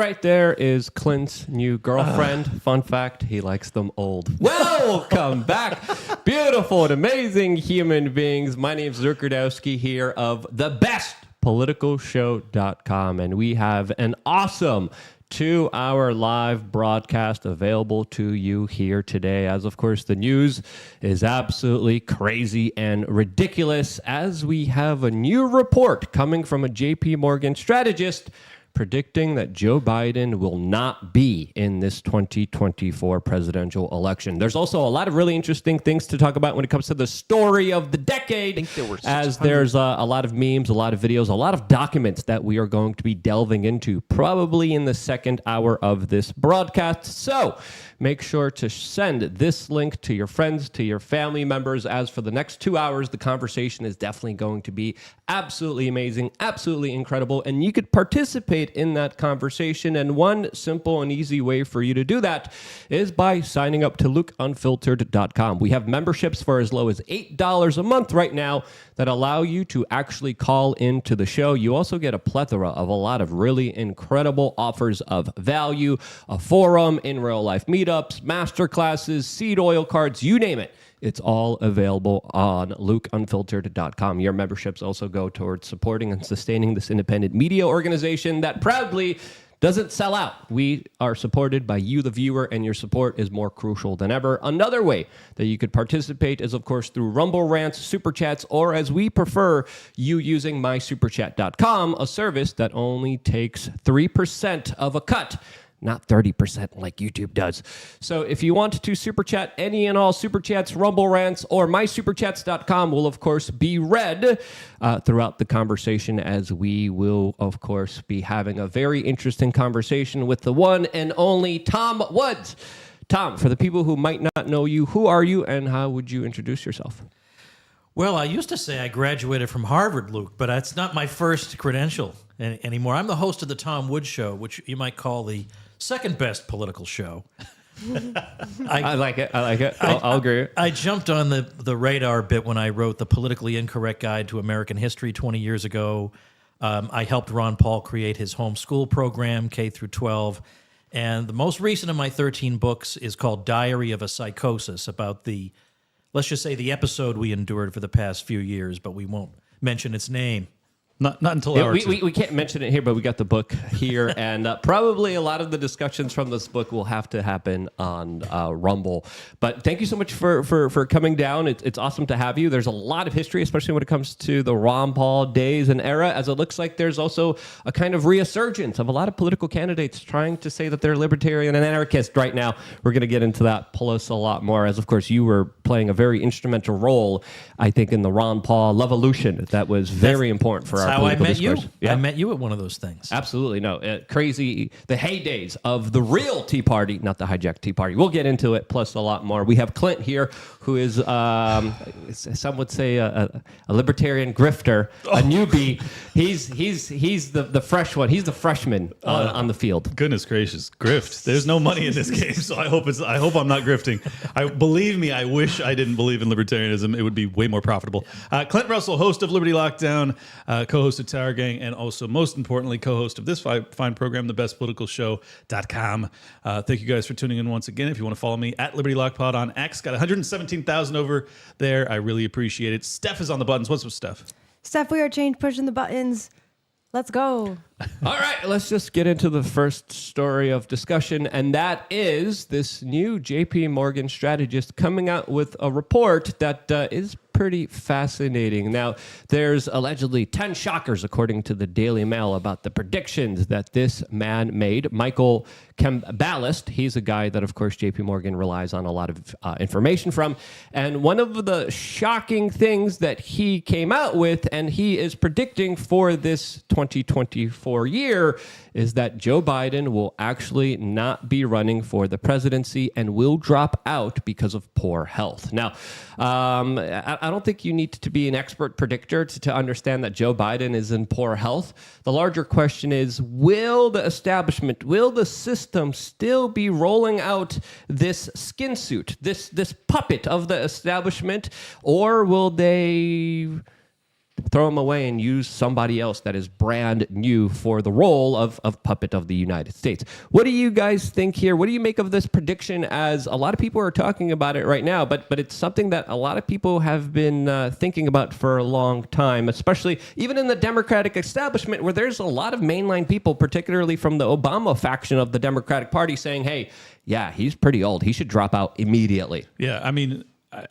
right there is Clint's new girlfriend. Fun fact, he likes them old. Welcome back, beautiful and amazing human beings. My name's Zurkerdowski here of thebestpoliticalshow.com, and we have an awesome 2-hour live broadcast available to you here today, as of course the news is absolutely crazy and ridiculous, as we have a new report coming from a JPMorgan strategist predicting that Joe Biden will not be in this 2024 presidential election. There's also a lot of really interesting things to talk about when it comes to the story of the decade, as there's a lot of memes, a lot of videos, a lot of documents that we are going to be delving into probably in the second hour of this broadcast. So make sure to send this link to your friends, to your family members, as for the next 2 hours, the conversation is definitely going to be absolutely amazing, absolutely incredible, and you could participate in that conversation. And one simple and easy way for you to do that is by signing up to lukeunfiltered.com. We have memberships for as low as $8 a month right now that allow you to actually call into the show. You also get a plethora of a lot of really incredible offers of value, a forum, in real life meetups, master classes, seed oil cards, you name it. It's all available on lukeunfiltered.com. Your memberships also go towards supporting and sustaining this independent media organization that proudly doesn't sell out. We are supported by you, the viewer, and your support is more crucial than ever. Another way that you could participate is, of course, through Rumble Rants, Super Chats, or as we prefer, you using mysuperchat.com, a service that only takes 3% of a cut, not 30% like YouTube does. So if you want to super chat any and all super chats, Rumble Rants, or mysuperchats.com will, of course, be read throughout the conversation, as we will, of course, be having a very interesting conversation with the one and only Tom Woods. Tom, for the people who might not know you, who are you and how would you introduce yourself? Well, I used to say I graduated from Harvard, Luke, but that's not my first credential anymore. I'm the host of the Tom Woods Show, which you might call the second best political show. I like it. I'll agree. I jumped on the radar a bit when I wrote The Politically Incorrect Guide to American History 20 years ago. I helped Ron Paul create his homeschool program, K through 12. And the most recent of my 13 books is called Diary of a Psychosis, about let's just say the episode we endured for the past few years, but we won't mention its name. Not until hour two. We can't mention it here, but we got the book here, and probably a lot of the discussions from this book will have to happen on Rumble. But thank you so much for coming down. It's awesome to have you. There's a lot of history, especially when it comes to the Ron Paul days and era, as it looks like there's also a kind of resurgence of a lot of political candidates trying to say that they're libertarian and anarchist right now. We're going to get into that plus a lot more, as of course you were playing a very instrumental role, I think, in the Ron Paul Levolution. That was very important for our how I met discourse. you. Yeah. I met you at one of those things. Absolutely. No, crazy. The heydays of the real Tea Party, not the hijacked Tea Party. We'll get into it, plus a lot more. We have Clint here, who is, some would say, a libertarian grifter, a newbie. He's the fresh one. He's the freshman on the field. Goodness gracious, grift. There's no money in this game, so I hope I'm not grifting. Believe me, I wish I didn't believe in libertarianism. It would be way more profitable. Clint Russell, host of Liberty Lockdown, co-host of Tower Gang, and also, most importantly, co-host of this fine program, thebestpoliticalshow.com. Thank you guys for tuning in once again. If you want to follow me at Liberty Lock Pod on X, got 117,000 over there. I really appreciate it. Steph is on the buttons. What's up, Steph? Steph, we are pushing the buttons. Let's go. All right, let's just get into the first story of discussion, and that is this new JPMorgan strategist coming out with a report that is pretty fascinating. Now, there's allegedly 10 shockers, according to the Daily Mail, about the predictions that this man made. Michael Cambalist, he's a guy that, of course, JPMorgan relies on a lot of information from. And one of the shocking things that he came out with, and he is predicting for this 2024 year, is that Joe Biden will actually not be running for the presidency and will drop out because of poor health. Now, I don't think you need to be an expert predictor to understand that Joe Biden is in poor health. The larger question is, will the establishment, will the system still be rolling out this skin suit, this puppet of the establishment, or will they throw him away and use somebody else that is brand new for the role of puppet of the United States. What do you guys think here? What do you make of this prediction? As a lot of people are talking about it right now, but it's something that a lot of people have been thinking about for a long time, especially even in the Democratic establishment, where there's a lot of mainline people, particularly from the Obama faction of the Democratic Party, saying, hey, yeah, he's pretty old. He should drop out immediately. Yeah, I mean,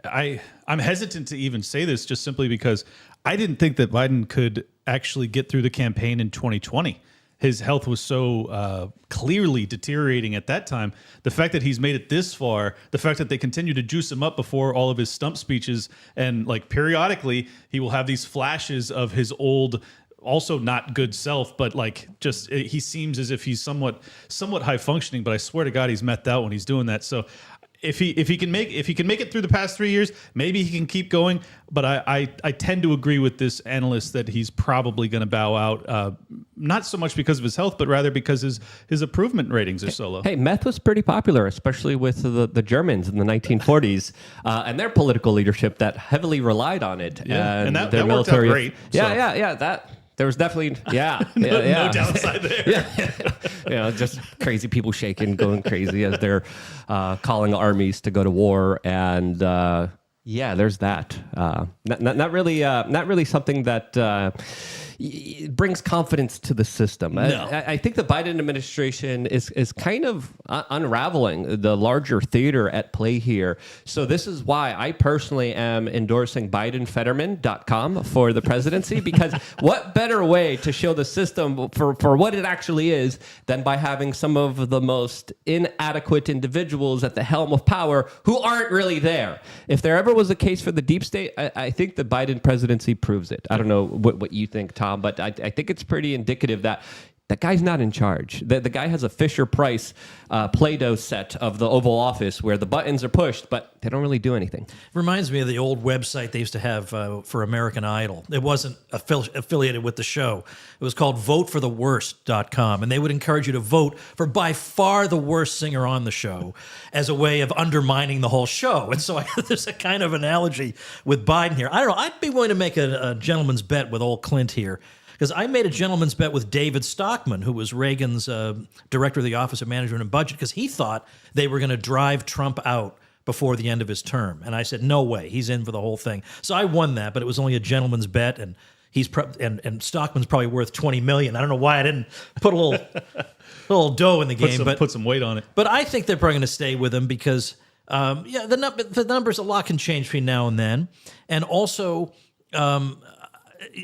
I'm hesitant to even say this just simply because I didn't think that Biden could actually get through the campaign in 2020. His health was so clearly deteriorating at that time. The fact that he's made it this far, the fact that they continue to juice him up before all of his stump speeches, and like periodically he will have these flashes of his old, also not good self, but like just he seems as if he's somewhat high functioning. But I swear to God, he's methed out when he's doing that. So if he can make it through the past 3 years, maybe he can keep going. But I tend to agree with this analyst that he's probably going to bow out, not so much because of his health, but rather because his improvement ratings are so low. Hey, meth was pretty popular, especially with the Germans in the 1940s and their political leadership that heavily relied on it. Yeah, and that their worked out great. Yeah. There was definitely, no downside there. Just crazy people shaking, going crazy as they're calling armies to go to war, and there's that. Not really something that brings confidence to the system. No. I think the Biden administration is kind of unraveling the larger theater at play here. So this is why I personally am endorsing BidenFetterman.com for the presidency, because what better way to show the system for what it actually is than by having some of the most inadequate individuals at the helm of power who aren't really there. If there ever was a case for the deep state, I think the Biden presidency proves it. I don't know what you think, Tom, but I think it's pretty indicative that that guy's not in charge. The guy has a Fisher-Price Play-Doh set of the Oval Office where the buttons are pushed, but they don't really do anything. Reminds me of the old website they used to have for American Idol. It wasn't affiliated with the show. It was called votefortheworst.com, and they would encourage you to vote for by far the worst singer on the show as a way of undermining the whole show. And so there's a kind of analogy with Biden here. I don't know. I'd be willing to make a gentleman's bet with old Clint here, because I made a gentleman's bet with David Stockman, who was Reagan's director of the Office of Management and Budget, because he thought they were going to drive Trump out before the end of his term. And I said, no way, he's in for the whole thing. So I won that, but it was only a gentleman's bet, and and Stockman's probably worth $20 million. I don't know why I didn't put a little dough in the game, put some weight on it. But I think they're probably going to stay with him because the numbers, a lot can change between now and then, and also.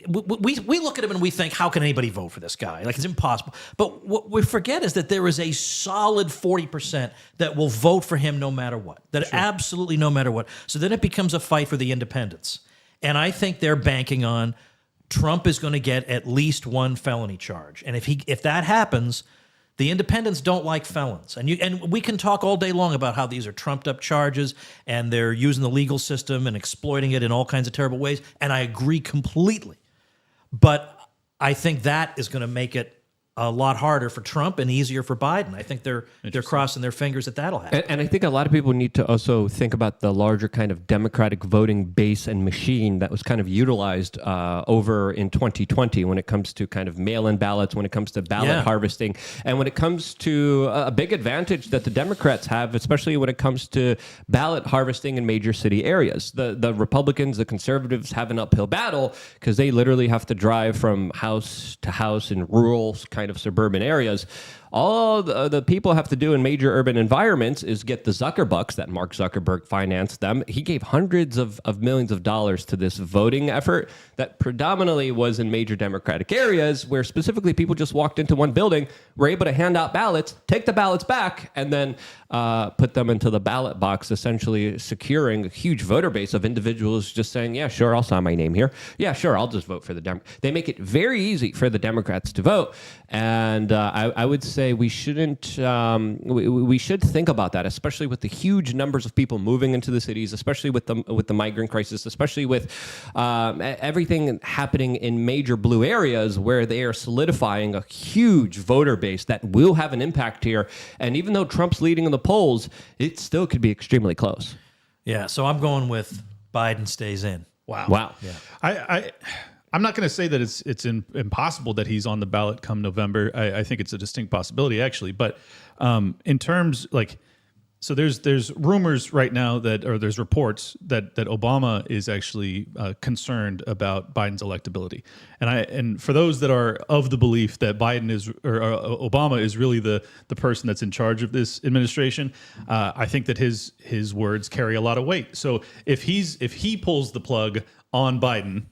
We look at him and we think, how can anybody vote for this guy? Like, it's impossible. But what we forget is that there is a solid 40% that will vote for him no matter what. That absolutely no matter what. So then it becomes a fight for the independents. And I think they're banking on Trump is going to get at least one felony charge. And if that happens, the independents don't like felons. And we can talk all day long about how these are trumped up charges and they're using the legal system and exploiting it in all kinds of terrible ways. And I agree completely. But I think that is going to make it a lot harder for Trump and easier for Biden. I think they're crossing their fingers that that'll happen. And I think a lot of people need to also think about the larger kind of Democratic voting base and machine that was kind of utilized over in 2020 when it comes to kind of mail-in ballots, when it comes to ballot harvesting, and when it comes to a big advantage that the Democrats have, especially when it comes to ballot harvesting in major city areas. The Republicans, the conservatives have an uphill battle because they literally have to drive from house to house in rural kind of suburban areas. All the people have to do in major urban environments is get the Zuckerbucks that Mark Zuckerberg financed them. He gave hundreds of millions of dollars to this voting effort that predominantly was in major Democratic areas where specifically people just walked into one building, were able to hand out ballots, take the ballots back, and then put them into the ballot box, essentially securing a huge voter base of individuals just saying, yeah, sure, I'll sign my name here. Yeah, sure, I'll just vote for the Democrats. They make it very easy for the Democrats to vote. And I would say we shouldn't, we should think about that, especially with the huge numbers of people moving into the cities, especially with the migrant crisis, especially with everything happening in major blue areas where they are solidifying a huge voter base that will have an impact here. And even though Trump's leading in the polls, it still could be extremely close. Yeah, so I'm going with Biden stays in. Wow. Yeah. I'm not going to say that it's impossible that he's on the ballot come November. I think it's a distinct possibility, actually. But in terms so there's rumors right now there's reports that Obama is actually concerned about Biden's electability, and for those that are of the belief that Obama is really the person that's in charge of this administration, I think that his words carry a lot of weight. So if he pulls the plug on Biden,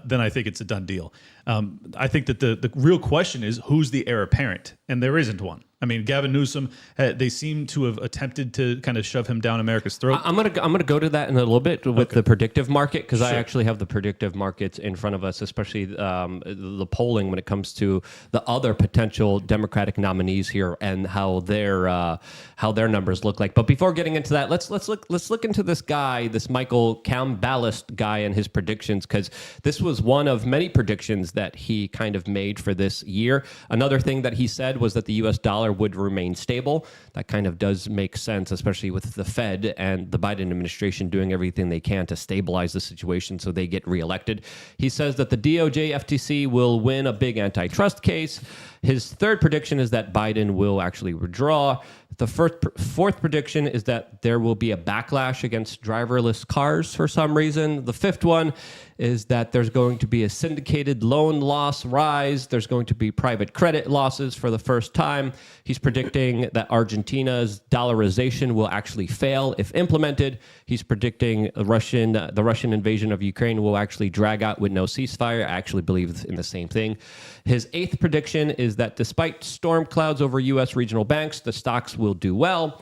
then I think it's a done deal. I think that the real question is who's the heir apparent, and there isn't one. I mean, Gavin Newsom, they seem to have attempted to kind of shove him down America's throat. I'm gonna go to that in a little bit with the predictive market, because I actually have the predictive markets in front of us, especially the polling when it comes to the other potential Democratic nominees here and how their numbers look like. But before getting into that, let's look into this guy, this Michael Cambalist guy, and his predictions, because this was one of many predictions that he kind of made for this year. Another thing that he said was that the U.S. dollar would remain stable. That kind of does make sense, especially with the Fed and the Biden administration doing everything they can to stabilize the situation so they get reelected. He says that the DOJ FTC will win a big antitrust case. His third prediction is that Biden will actually withdraw. The fourth prediction is that there will be a backlash against driverless cars for some reason. The fifth one is that there's going to be a syndicated loan loss rise. There's going to be private credit losses for the first time. He's predicting that Argentina's dollarization will actually fail if implemented. He's predicting the Russian invasion of Ukraine will actually drag out with no ceasefire. I actually believe in the same thing. His eighth prediction is that despite storm clouds over U.S. regional banks, the stocks will do well.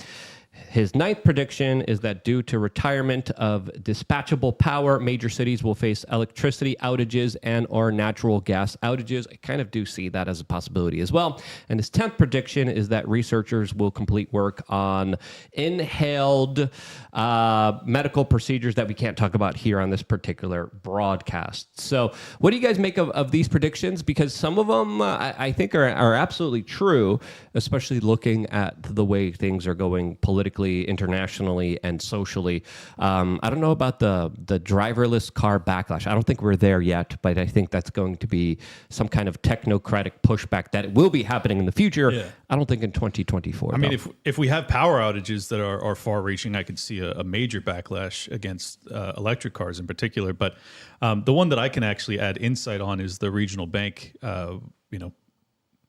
His ninth prediction is that due to retirement of dispatchable power, major cities will face electricity outages and or natural gas outages. I kind of do see that as a possibility as well. And his 10th prediction is that researchers will complete work on inhaled medical procedures that we can't talk about here on this particular broadcast. So what do you guys make of these predictions? Because some of them I think are absolutely true, especially looking at the way things are going politically, internationally, and socially. I don't know about the driverless car backlash. I don't think we're there yet, but I think that's going to be some kind of technocratic pushback that will be happening in the future. Yeah. I don't think in 2024. I mean, if we have power outages that are far-reaching, I could see a major backlash against electric cars in particular. But the one that I can actually add insight on is the regional bank,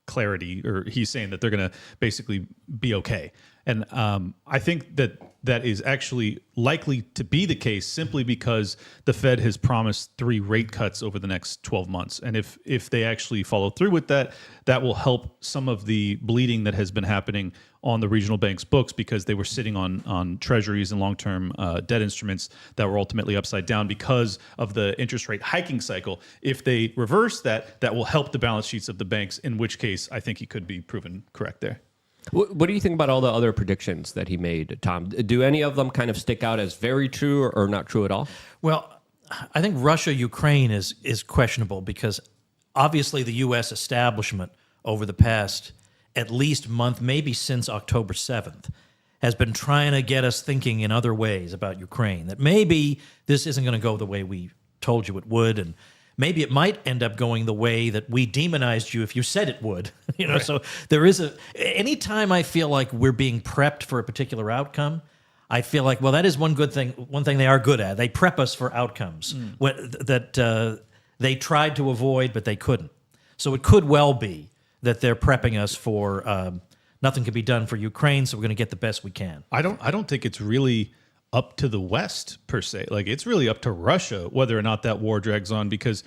clarity, or he's saying that they're going to basically be okay. And I think that is actually likely to be the case simply because the Fed has promised 3 rate cuts over the next 12 months. And if they actually follow through with that, that will help some of the bleeding that has been happening on the regional bank's books, because they were sitting on treasuries and long-term debt instruments that were ultimately upside down because of the interest rate hiking cycle. If they reverse that, that will help the balance sheets of the banks, in which case I think he could be proven correct there. What do you think about all the other predictions that he made, Tom? Do any of them kind of stick out as very true or not true at all? Well, I think Russia-Ukraine is questionable because obviously the U.S. establishment over the past at least month, maybe since October 7th, has been trying to get us thinking in other ways about Ukraine, that maybe this isn't going to go the way we told you it would, and maybe it might end up going the way that we demonized you if you said it would. Right. So there is anytime I feel like we're being prepped for a particular outcome, I feel like, well, that is one thing they are good at. They prep us for outcomes that they tried to avoid, but they couldn't. So it could well be that they're prepping us for nothing can be done for Ukraine, so we're going to get the best we can. I don't think it's really up to the West per se. Like, it's really up to Russia whether or not that war drags on, because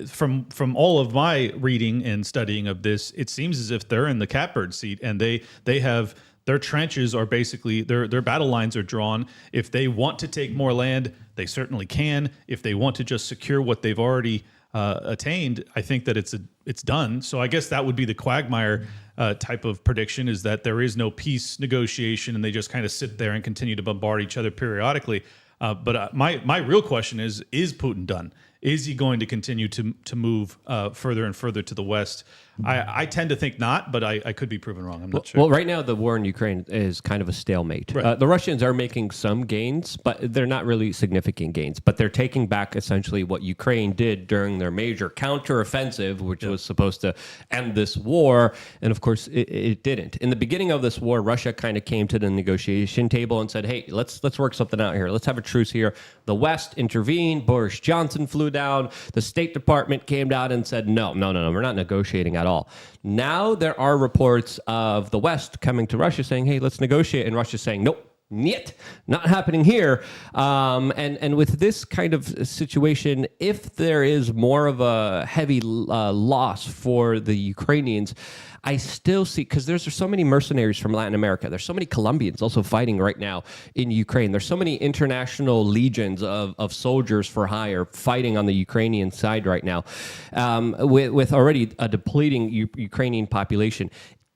from all of my reading and studying of this, it seems as if they're in the catbird seat, and they have their trenches are basically their battle lines are drawn. If they want to take more land, they certainly can. If they want to just secure what they've already attained, I think that it's done. So I guess that would be the quagmire type of prediction, is that there is no peace negotiation and they just kind of sit there and continue to bombard each other periodically. But my real question is Putin done? Is he going to continue to move further and further to the west? I tend to think not, but I could be proven wrong. I'm not sure. Well, right now the war in Ukraine is kind of a stalemate. Right. The Russians are making some gains, but they're not really significant gains. But they're taking back essentially what Ukraine did during their major counteroffensive, which was supposed to end this war. And of course, it didn't. In the beginning of this war, Russia kind of came to the negotiation table and said, "Hey, let's work something out here. Let's have a truce here." The West intervened. Boris Johnson flew down. The State Department came down and said, "No, we're not negotiating at all." Now there are reports of the West coming to Russia saying, "Hey, let's negotiate," and Russia's saying, "Nope. Niet, not happening here." And with this kind of situation, if there is more of a heavy loss for the Ukrainians, I still see, because there's so many mercenaries from Latin America. There's so many Colombians also fighting right now in Ukraine. There's so many international legions of soldiers for hire fighting on the Ukrainian side right now, with already a depleting Ukrainian population.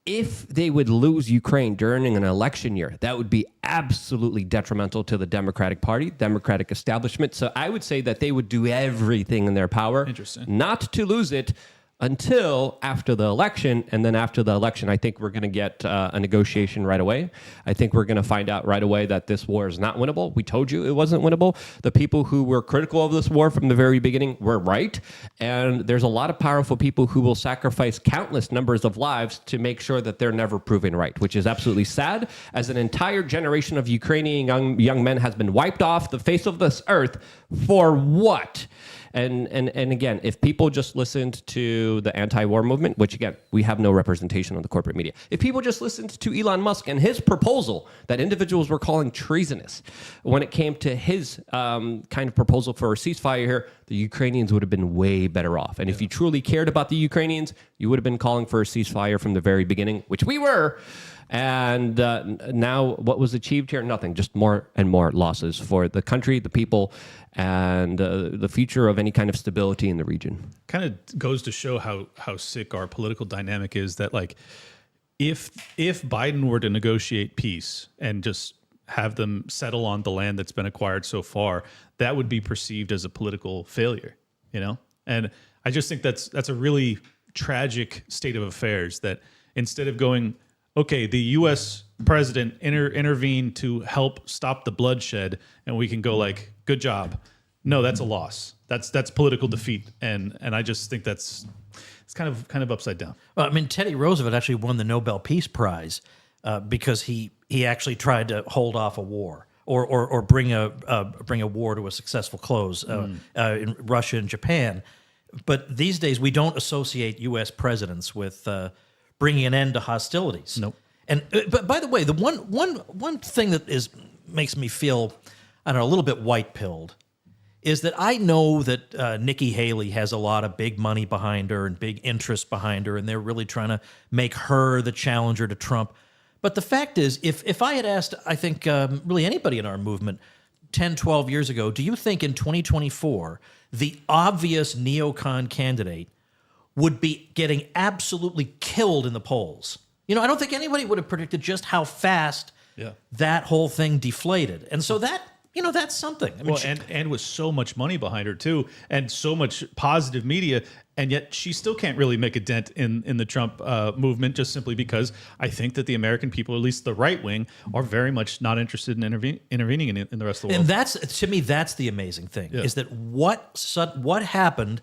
If they would lose Ukraine during an election year, that would be absolutely detrimental to the Democratic Party, Democratic establishment. So I would say that they would do everything in their power not to lose it until after the election. And then after the election, I think we're going to get a negotiation right away. I think we're going to find out right away that this war is not winnable. We told you it wasn't winnable. The people who were critical of this war from the very beginning were right. And there's a lot of powerful people who will sacrifice countless numbers of lives to make sure that they're never proven right, which is absolutely sad, as an entire generation of Ukrainian young men has been wiped off the face of this earth for what? And again, if people just listened to the anti-war movement, which again, we have no representation on the corporate media. If people just listened to Elon Musk and his proposal that individuals were calling treasonous when it came to his kind of proposal for a ceasefire here, the Ukrainians would have been way better off. And if you truly cared about the Ukrainians, you would have been calling for a ceasefire from the very beginning, which we were. And now what was achieved here? Nothing, just more and more losses for the country, the people, and the future of any kind of stability in the region. Kind of goes to show how sick our political dynamic is, that like if Biden were to negotiate peace and just have them settle on the land that's been acquired so far, that would be perceived as a political failure, you know? And I just think that's a really tragic state of affairs, that instead of going, okay, the U.S. president intervened to help stop the bloodshed, and we can go like, good job. No, that's a loss. That's political defeat, and I just think it's kind of upside down. Well, I mean, Teddy Roosevelt actually won the Nobel Peace Prize because he actually tried to hold off a war or bring a war to a successful close in Russia and Japan. But these days, we don't associate U.S. presidents with bringing an end to hostilities. Nope. And but by the way, the one thing that makes me feel, I don't know, a little bit white-pilled is that I know that Nikki Haley has a lot of big money behind her and big interest behind her, and they're really trying to make her the challenger to Trump. But the fact is, if I had asked, I think really anybody in our movement 10, 12 years ago, do you think in 2024 the obvious neocon candidate would be getting absolutely killed in the polls? You know, I don't think anybody would have predicted just how fast that whole thing deflated. And so that, you know, that's something. I mean, well, and with so much money behind her too, and so much positive media, and yet she still can't really make a dent in the Trump movement, just simply because I think that the American people, at least the right wing, are very much not interested in intervening in the rest of the world. And that's, to me, that's the amazing thing, is that what happened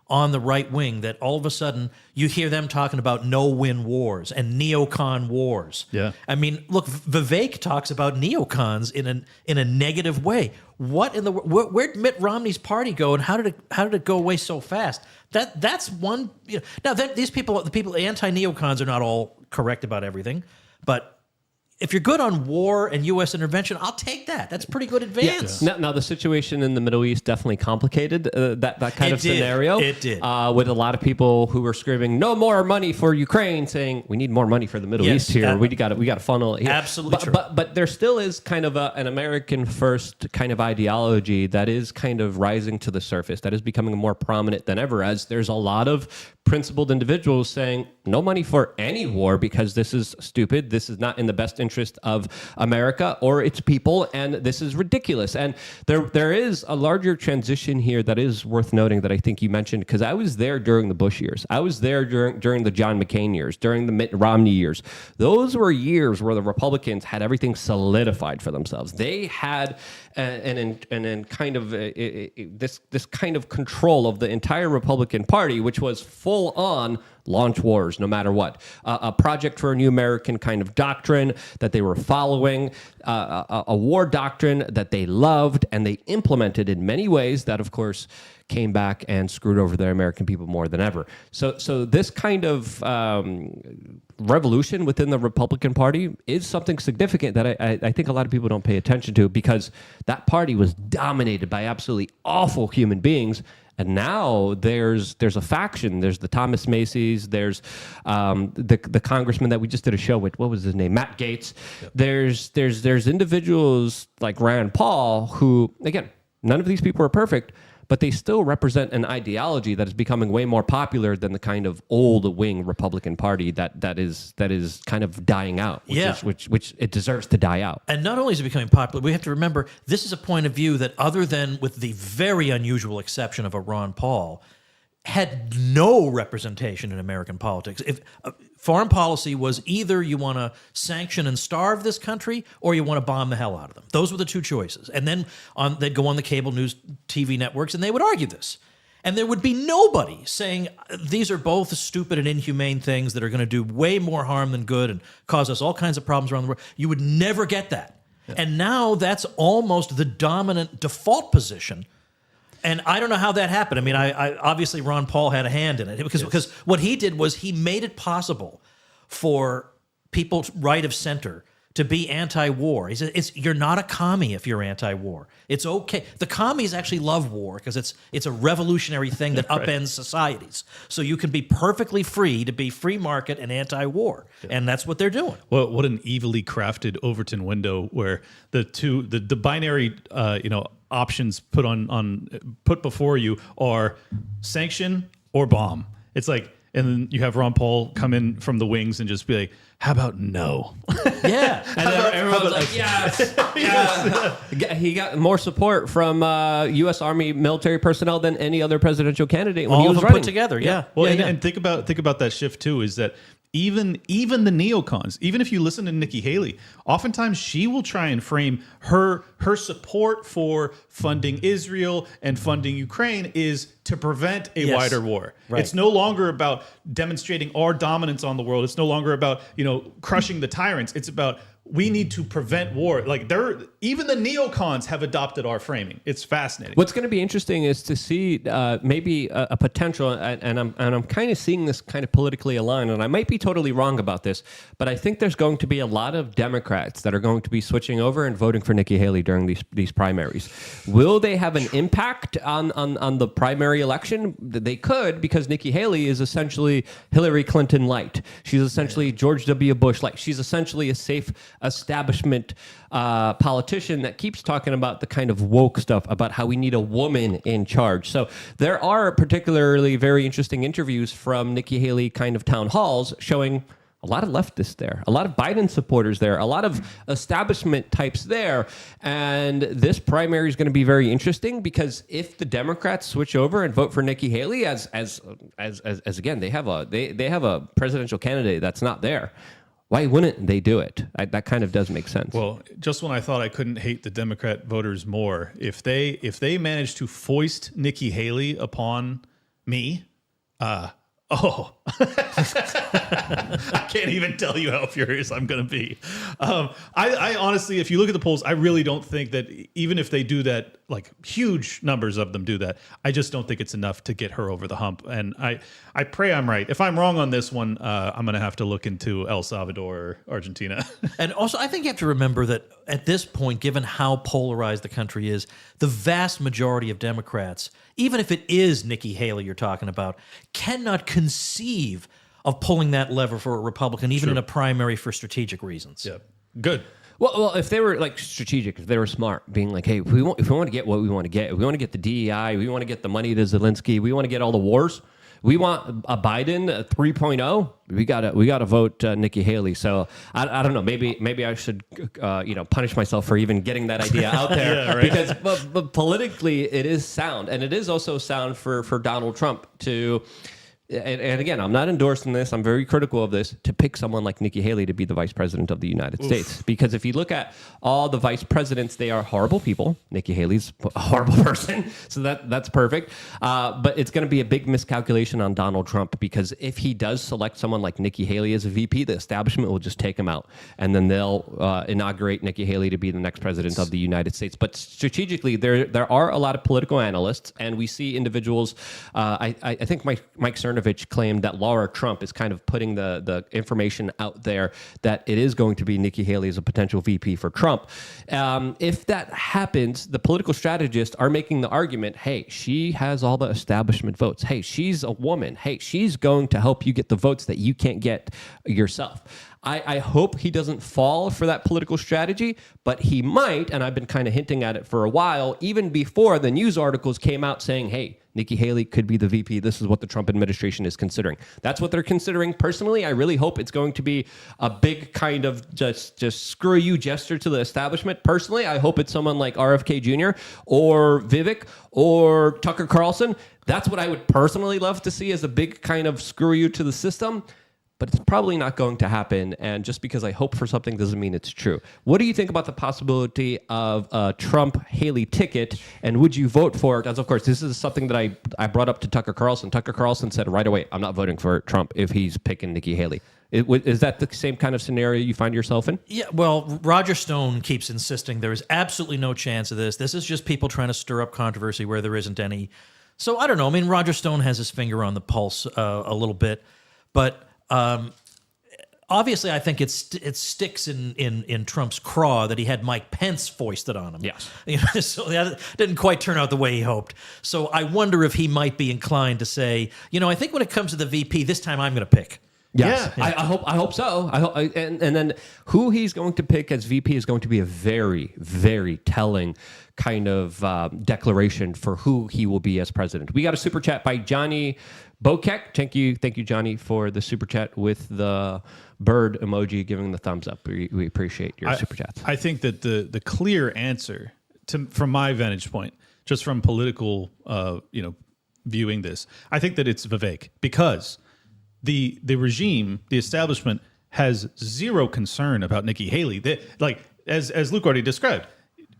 on the right wing, that all of a sudden you hear them talking about no-win wars and neocon wars. Yeah. I mean, look, Vivek talks about neocons in a negative way. What in the where'd Mitt Romney's party go, and how did it go away so fast? That's one. You know, now these people, the anti-neocons, are not all correct about everything, but if you're good on war and U.S. intervention, I'll take that. That's pretty good advance. Yeah. Now, the situation in the Middle East definitely complicated that kind of scenario. It did. With a lot of people who were screaming, "No more money for Ukraine," saying, "We need more money for the Middle East here. We got to funnel it here." Absolutely true. But there still is kind of an American first kind of ideology that is kind of rising to the surface, that is becoming more prominent than ever, as there's a lot of principled individuals saying no money for any war because this is stupid. This is not in the best interest of America or its people, and this is ridiculous. And there is a larger transition here that is worth noting that I think you mentioned, because I was there during the Bush years. I was there during the John McCain years, during the Mitt Romney years. Those were years where the Republicans had everything solidified for themselves. They had this kind of control of the entire Republican Party, which was full on launch wars no matter what. A project for a new American kind of doctrine that they were following, a war doctrine that they loved and they implemented in many ways that, of course, came back and screwed over the American people more than ever. So this kind of revolution within the Republican Party is something significant that I think a lot of people don't pay attention to, because that party was dominated by absolutely awful human beings. And now there's a faction. There's the Thomas Macy's. There's the congressman that we just did a show with. What was his name? Matt Gaetz. Yep. There's individuals like Rand Paul who, again, none of these people are perfect, but they still represent an ideology that is becoming way more popular than the kind of old wing Republican Party that is kind of dying out. Which it deserves to die out. And not only is it becoming popular, we have to remember this is a point of view that, other than with the very unusual exception of a Ron Paul, had no representation in American politics. If foreign policy was either you want to sanction and starve this country or you want to bomb the hell out of them. Those were the two choices. And then they'd go on the cable news TV networks and they would argue this. And there would be nobody saying these are both stupid and inhumane things that are going to do way more harm than good and cause us all kinds of problems around the world. You would never get that. Yeah. And now that's almost the dominant default position. And I don't know how that happened. I mean, I obviously Ron Paul had a hand in it because what he did was he made it possible for people right of center to be anti-war. He said, you're not a commie if you're anti-war. It's okay. The commies actually love war because it's a revolutionary thing that upends societies. So you can be perfectly free to be free market and anti-war. Yeah. And that's what they're doing. Well, what an evilly crafted Overton window where the binary options put before you are sanction or bomb. It's like, and then you have Ron Paul come in from the wings and just be like, how about no? Yeah. And everyone's like, yes. Yeah. He got more support from U.S. Army military personnel than any other presidential candidate when all he was of them running. Put together, yeah. Well, and think about that shift too, is that even the neocons, even if you listen to Nikki Haley, oftentimes she will try and frame her support for funding Israel and funding Ukraine is to prevent a wider war. Right. It's no longer about demonstrating our dominance on the world. It's no longer about crushing the tyrants. It's about we need to prevent war. Like even the neocons have adopted our framing. It's fascinating. What's going to be interesting is to see maybe a potential, and I'm kind of seeing this kind of politically aligned, and I might be totally wrong about this, but I think there's going to be a lot of Democrats that are going to be switching over and voting for Nikki Haley during these primaries. Will they have an impact on the primary election? They could, because Nikki Haley is essentially Hillary Clinton light. She's essentially George W. Bush light. She's essentially a safe establishment politician that keeps talking about the kind of woke stuff about how we need a woman in charge. So there are particularly very interesting interviews from Nikki Haley kind of town halls showing a lot of leftists there, a lot of Biden supporters there, a lot of establishment types there. And this primary is going to be very interesting because if the Democrats switch over and vote for Nikki Haley as again, they have a presidential candidate that's not there. Why wouldn't they do it? That kind of does make sense. Well, just when I thought I couldn't hate the Democrat voters more, if they manage to foist Nikki Haley upon me, I can't even tell you how furious I'm going to be. I honestly, if you look at the polls, I really don't think that even if they do that, like huge numbers of them do that, I just don't think it's enough to get her over the hump. And I pray I'm right. If I'm wrong on this one, I'm going to have to look into El Salvador or Argentina. And also, I think you have to remember that at this point, given how polarized the country is, the vast majority of Democrats, even if it is Nikki Haley you're talking about, cannot conceive of pulling that lever for a Republican, even in a primary for strategic reasons. Yeah, good. Well, if they were like strategic, if they were smart, being like, hey, if we want to get what we want to get, if we want to get the DEI, we want to get the money to Zelensky, we want to get all the wars, We want a Biden 3.0. We gotta vote Nikki Haley. So I don't know. Maybe I should punish myself for even getting that idea out there Yeah, right. because but politically it is sound, and it is also sound for Donald Trump to. And again, I'm not endorsing this. I'm very critical of this, to pick someone like Nikki Haley to be the vice president of the United States. Because if you look at all the vice presidents, they are horrible people. Nikki Haley's a horrible person, so that's perfect. But it's going to be a big miscalculation on Donald Trump, because if he does select someone like Nikki Haley as a VP, the establishment will just take him out, and then they'll inaugurate Nikki Haley to be the next president of the United States. But strategically, there are a lot of political analysts, and we see individuals. I think Mike Cernovich claimed that Laura Trump is kind of putting the information out there that it is going to be Nikki Haley as a potential VP for Trump. If that happens, the political strategists are making the argument, hey, she has all the establishment votes. Hey, she's a woman. Hey, she's going to help you get the votes that you can't get yourself. I hope he doesn't fall for that political strategy, but he might, and I've been kind of hinting at it for a while, even before the news articles came out saying, hey, Nikki Haley could be the VP. This is what the Trump administration is considering. That's what they're considering. Personally, I really hope it's going to be a big kind of just screw you gesture to the establishment. Personally, I hope it's someone like RFK Jr. or Vivek or Tucker Carlson. That's what I would personally love to see as a big kind of screw you to the system. But it's probably not going to happen. And just because I hope for something doesn't mean it's true. What do you think about the possibility of a Trump-Haley ticket? And would you vote for it? As of course, this is something that I brought up to Tucker Carlson. Tucker Carlson said right away, I'm not voting for Trump if he's picking Nikki Haley. Is that the same kind of scenario you find yourself in? Yeah, well, Roger Stone keeps insisting there is absolutely no chance of this. This is just people trying to stir up controversy where there isn't any. So I don't know. I mean, Roger Stone has his finger on the pulse a little bit. But obviously, I think it sticks in Trump's craw that he had Mike Pence foisted on him. Yes. So that didn't quite turn out the way he hoped. So I wonder if he might be inclined to say, I think when it comes to the VP, this time I'm going to pick. Yes. Yeah. I hope so. And then who he's going to pick as VP is going to be a very, very telling kind of declaration for who he will be as president. We got a super chat by Johnny Bokek. Thank you, Johnny, for the super chat with the bird emoji giving the thumbs up. We appreciate your super chats. I think that the clear answer from my vantage point, just from political, viewing this, I think that it's Vivek, because the regime, the establishment, has zero concern about Nikki Haley. As Luke already described,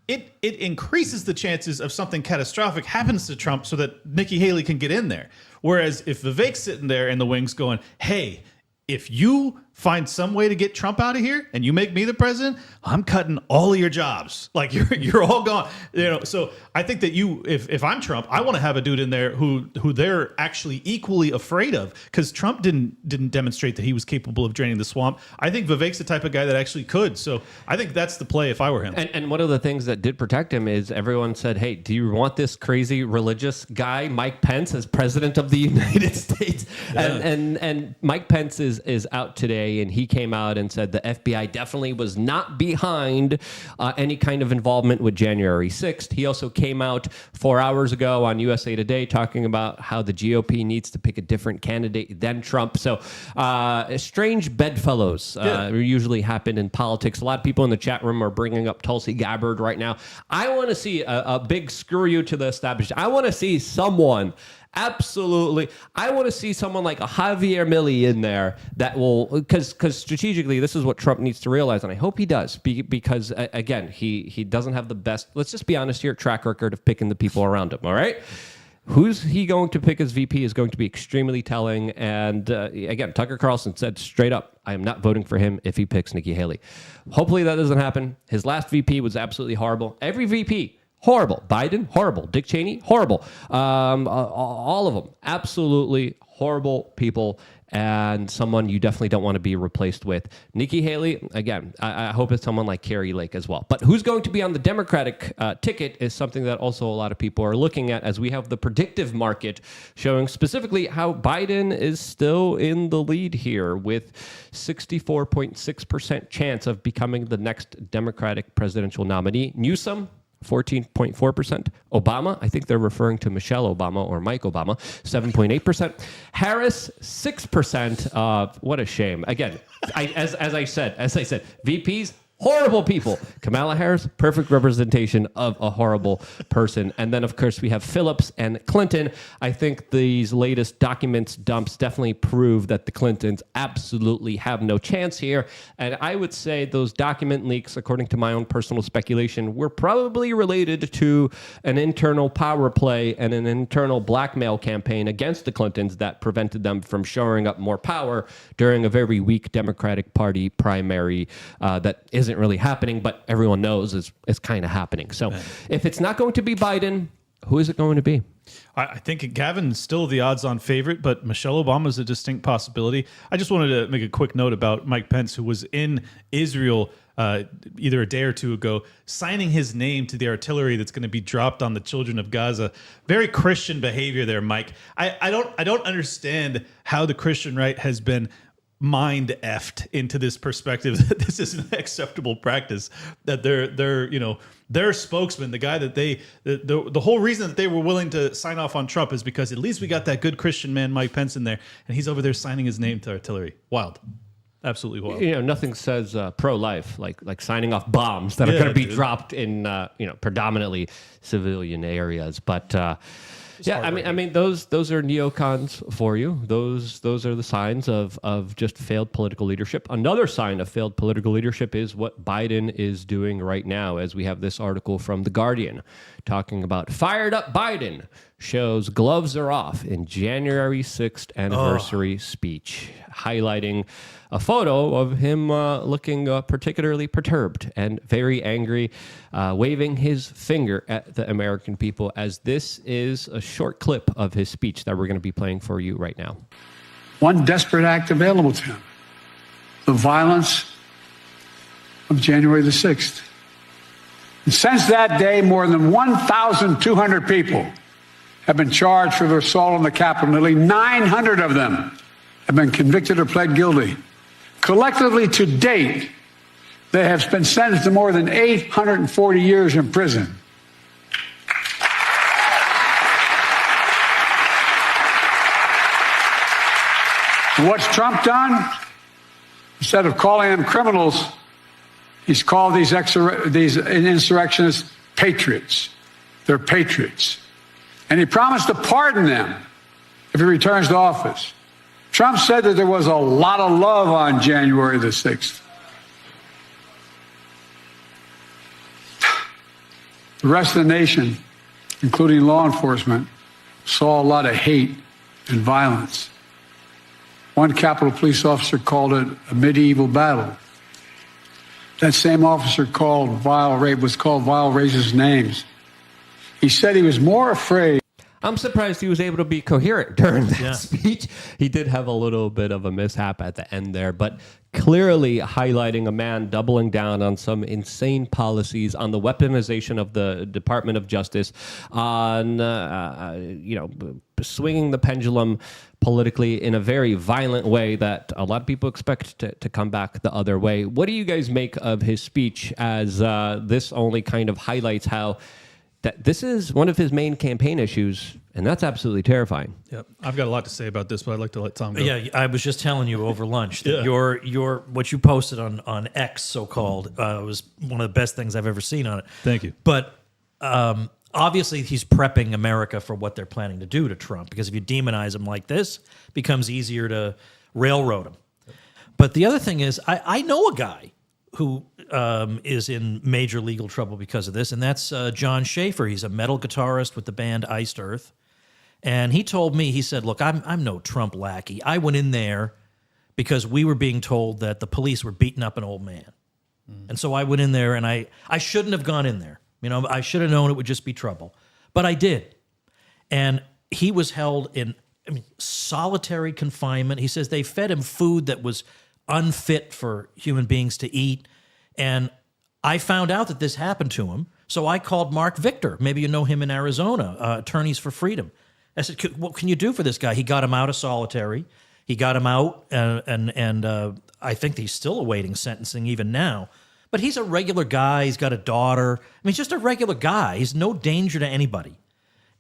it increases the chances of something catastrophic happens to Trump so that Nikki Haley can get in there. Whereas if Vivek's sitting there in the wings going, hey, if you find some way to get Trump out of here and you make me the president, I'm cutting all of your jobs. Like you're all gone. So I think that if I'm Trump, I want to have a dude in there who they're actually equally afraid of, because Trump didn't demonstrate that he was capable of draining the swamp. I think Vivek's the type of guy that actually could. So I think that's the play if I were him. And one of the things that did protect him is everyone said, hey, do you want this crazy religious guy, Mike Pence, as president of the United States? Yeah. And Mike Pence is out today, and he came out and said the FBI definitely was not behind any kind of involvement with January 6th. He also came out 4 hours ago on USA Today talking about how the GOP needs to pick a different candidate than Trump. So strange bedfellows usually happen in politics. A lot of people in the chat room are bringing up Tulsi Gabbard right now. I want to see a big screw you to the establishment. I want to see someone. Absolutely. I want to see someone like a Javier Milei in there that will, because strategically, this is what Trump needs to realize, and I hope he does, because, again, he doesn't have the best, let's just be honest here, track record of picking the people around him, all right? Who's he going to pick as VP is going to be extremely telling, and again, Tucker Carlson said straight up, I am not voting for him if he picks Nikki Haley. Hopefully that doesn't happen. His last VP was absolutely horrible. Every VP, horrible. Biden, horrible. Dick Cheney, horrible. All of them, absolutely horrible people, and someone you definitely don't want to be replaced with. Nikki Haley, again, I hope it's someone like Carrie Lake as well. But who's going to be on the Democratic ticket is something that also a lot of people are looking at, as we have the predictive market showing specifically how Biden is still in the lead here with 64.6% chance of becoming the next Democratic presidential nominee. Newsom, 14.4%. Obama, I think they're referring to Michelle Obama or Mike Obama, 7.8%. Harris, 6%. What a shame. Again, as I said, VPs, horrible people. Kamala Harris, perfect representation of a horrible person. And then, of course, we have Phillips and Clinton. I think these latest documents dumps definitely prove that the Clintons absolutely have no chance here. And I would say those document leaks, according to my own personal speculation, were probably related to an internal power play and an internal blackmail campaign against the Clintons that prevented them from shoring up more power during a very weak Democratic Party primary that isn't really happening, but everyone knows is kind of happening. So if it's not going to be Biden, who is it going to be? I think Gavin's still the odds-on favorite, but Michelle Obama is a distinct possibility. I just wanted to make a quick note about Mike Pence, who was in Israel either a day or two ago, signing his name to the artillery that's going to be dropped on the children of Gaza. Very Christian behavior there, Mike. I don't understand how the Christian right has been mind effed into this perspective that this is an acceptable practice, that their spokesman, the guy that the whole reason that they were willing to sign off on Trump is because at least we got that good Christian man Mike Pence in there, and he's over there signing his name to artillery. Wild. Absolutely wild. Nothing says pro-life like signing off bombs that are going to be dropped in predominantly civilian areas. But I mean, those are neocons for you. Those are the signs of just failed political leadership. Another sign of failed political leadership is what Biden is doing right now, as we have this article from The Guardian talking about fired up Biden shows gloves are off in January 6th anniversary speech, highlighting a photo of him looking particularly perturbed and very angry, waving his finger at the American people, as this is a short clip of his speech that we're going to be playing for you right now. One desperate act available to him: the violence of January the 6th. And since that day, more than 1,200 people have been charged for their assault on the Capitol. Nearly 900 of them have been convicted or pled guilty. Collectively, to date, they have been sentenced to more than 840 years in prison. What's Trump done? Instead of calling them criminals, he's called these insurrectionists patriots. They're patriots. And he promised to pardon them if he returns to office. Trump said that there was a lot of love on January the 6th. The rest of the nation, including law enforcement, saw a lot of hate and violence. One Capitol police officer called it a medieval battle. That same officer was called vile racist names. He said he was more afraid. I'm surprised he was able to be coherent during that speech. He did have a little bit of a mishap at the end there, but clearly highlighting a man doubling down on some insane policies, on the weaponization of the Department of Justice, on swinging the pendulum politically in a very violent way that a lot of people expect to come back the other way. What do you guys make of his speech, as this only kind of highlights how that this is one of his main campaign issues, and that's absolutely terrifying. Yep, I've got a lot to say about this, but I'd like to let Tom go. Yeah, I was just telling you over lunch that your what you posted on X, so-called, was one of the best things I've ever seen on it. Thank you. But obviously, he's prepping America for what they're planning to do to Trump, because if you demonize him like this, it becomes easier to railroad him. But the other thing is, I know a guy who is in major legal trouble because of this, and that's John Schaefer. He's a metal guitarist with the band Iced Earth. And he told me, he said, look, I'm no Trump lackey. I went in there because we were being told that the police were beating up an old man. And so I went in there, and I shouldn't have gone in there. I should have known it would just be trouble. But I did. And he was held in solitary confinement. He says they fed him food that was unfit for human beings to eat. And I found out that this happened to him. So I called Mark Victor. Maybe you know him in Arizona, Attorneys for Freedom. I said, what can you do for this guy? He got him out of solitary. He got him out, and I think he's still awaiting sentencing even now. But he's a regular guy. He's got a daughter. I mean, he's just a regular guy. He's no danger to anybody.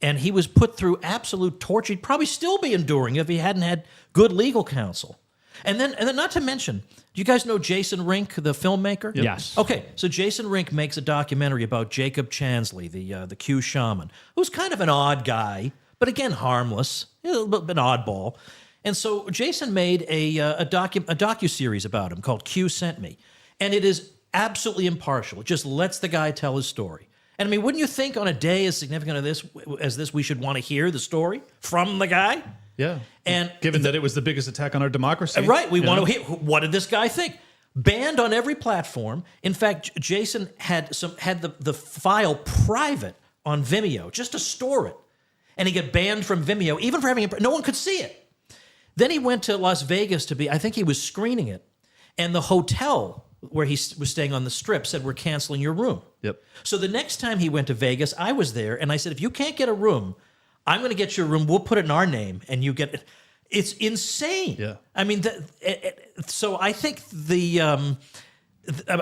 And he was put through absolute torture. He'd probably still be enduring if he hadn't had good legal counsel. And then not to mention, do you guys know Jason Rink, the filmmaker? Yep. Yes. Okay, so Jason Rink makes a documentary about Jacob Chansley, the Q shaman, who's kind of an odd guy, but again, harmless, a little bit an oddball. And so Jason made a docuseries about him called Q Sent Me. And it is absolutely impartial. It just lets the guy tell his story. And I mean, wouldn't you think on a day as significant as this, we should want to hear the story from the guy? Yeah. And given that it was the biggest attack on our democracy. Right. We want to hear, what did this guy think? Banned on every platform. In fact, Jason had the file private on Vimeo just to store it. And he got banned from Vimeo, even for having it. No one could see it. Then he went to Las Vegas I think he was screening it. And the hotel where he was staying on the Strip said, we're canceling your room. Yep. So the next time he went to Vegas, I was there, and I said, if you can't get a room, I'm going to get your room. We'll put it in our name, and you get it. It's insane. Yeah. I mean, so I think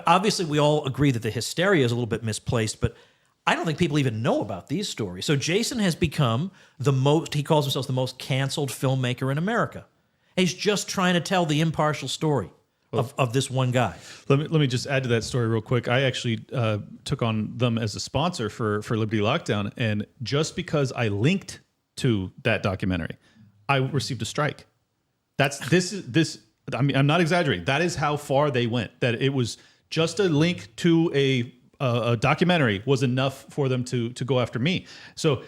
obviously we all agree that the hysteria is a little bit misplaced, but I don't think people even know about these stories. So Jason has become he calls himself the most canceled filmmaker in America. He's just trying to tell the impartial story of this one guy. Let me just add to that story real quick. I actually took on them as a sponsor for Liberty Lockdown, and just because I linked to that documentary, I received a strike. This. I mean, I'm not exaggerating. That is how far they went. That it was just a link to a documentary was enough for them to go after me. So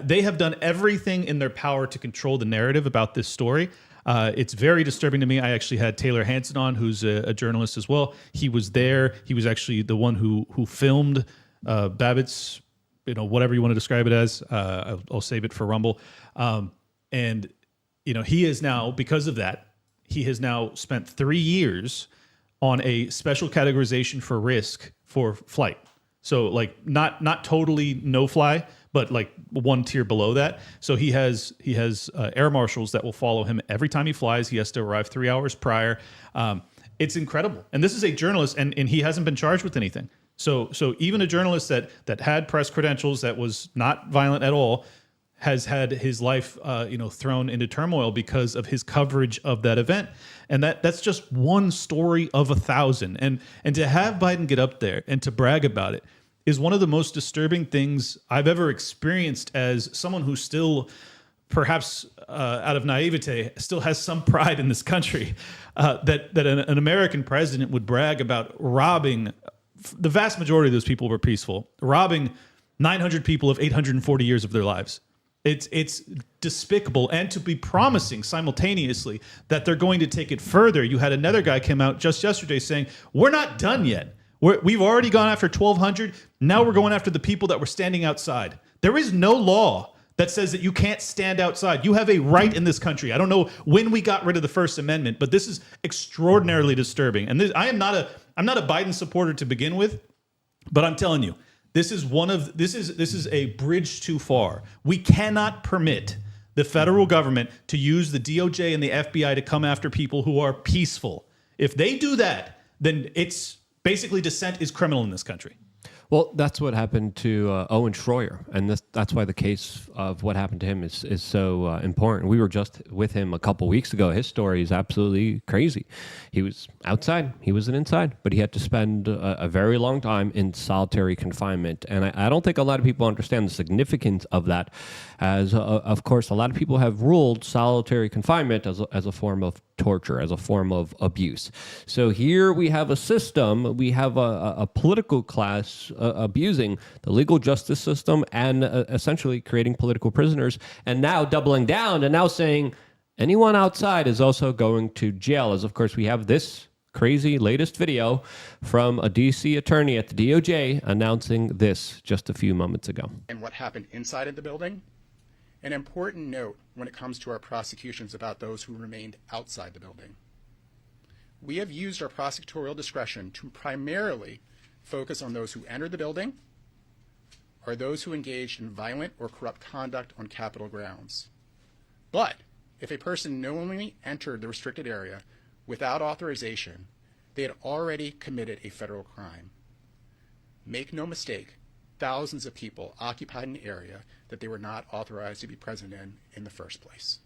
they have done everything in their power to control the narrative about this story. It's very disturbing to me. I actually had Taylor Hanson on, who's a journalist as well. He was there. He was actually the one who filmed Babbitt's, whatever you want to describe it as. I'll save it for Rumble. And he is now, because of that, he has now spent 3 years on a special categorization for risk for flight. So like not totally no fly, but like one tier below that. So he has air marshals that will follow him every time he flies. He has to arrive 3 hours prior. It's incredible. And this is a journalist, and he hasn't been charged with anything. So even a journalist that had press credentials, that was not violent at all, has had his life thrown into turmoil because of his coverage of that event. And that's just one story of 1,000. And to have Biden get up there and to brag about it is one of the most disturbing things I've ever experienced as someone who still, perhaps out of naivete, still has some pride in this country, that an American president would brag about robbing. The vast majority of those people were peaceful, robbing 900 people of 840 years of their lives. It's despicable, and to be promising simultaneously that they're going to take it further. You had another guy come out just yesterday saying, we're not done yet. We've already gone after 1,200. Now we're going after the people that were standing outside. There is no law that says that you can't stand outside. You have a right in this country. I don't know when we got rid of the First Amendment, but this is extraordinarily disturbing. And I'm not a Biden supporter to begin with, but I'm telling you, this is a bridge too far. We cannot permit the federal government to use the DOJ and the FBI to come after people who are peaceful. If they do that, then it's basically dissent is criminal in this country. Well, that's what happened to Owen Schroyer, and that's why the case of what happened to him is so important. We were just with him a couple weeks ago. His story is absolutely crazy. He was outside, he wasn't inside, but he had to spend a very long time in solitary confinement. And I don't think a lot of people understand the significance of that, as of course, a lot of people have ruled solitary confinement as a form of torture, as a form of abuse. So here we have a system, we have a political class abusing the legal justice system and essentially creating political prisoners, and now doubling down and now saying anyone outside is also going to jail. As of course we have this crazy latest video from a DC attorney at the DOJ announcing this just a few moments ago. And what happened inside of the building? An important note when it comes to our prosecutions about those who remained outside the building. We have used our prosecutorial discretion to primarily focus on those who entered the building or those who engaged in violent or corrupt conduct on Capitol grounds. But if a person knowingly entered the restricted area without authorization, they had already committed a federal crime. Make no mistake, thousands of people occupied an area that they were not authorized to be present in the first place.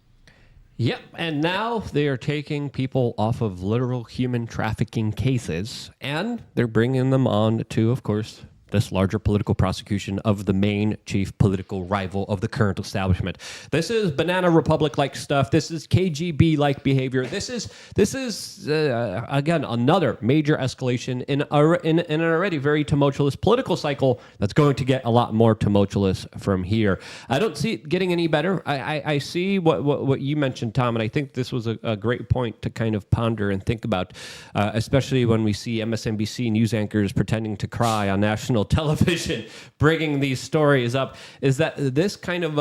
Yep, and now they are taking people off of literal human trafficking cases, and they're bringing them on to, of course, this larger political prosecution of the main chief political rival of the current establishment. This is Banana Republic-like stuff. This is KGB-like behavior. This is again, another major escalation in an already very tumultuous political cycle that's going to get a lot more tumultuous from here. I don't see it getting any better. I see what you mentioned, Tom, and I think this was a great point to kind of ponder and think about, especially when we see MSNBC news anchors pretending to cry on national television, bringing these stories up, is that this kind of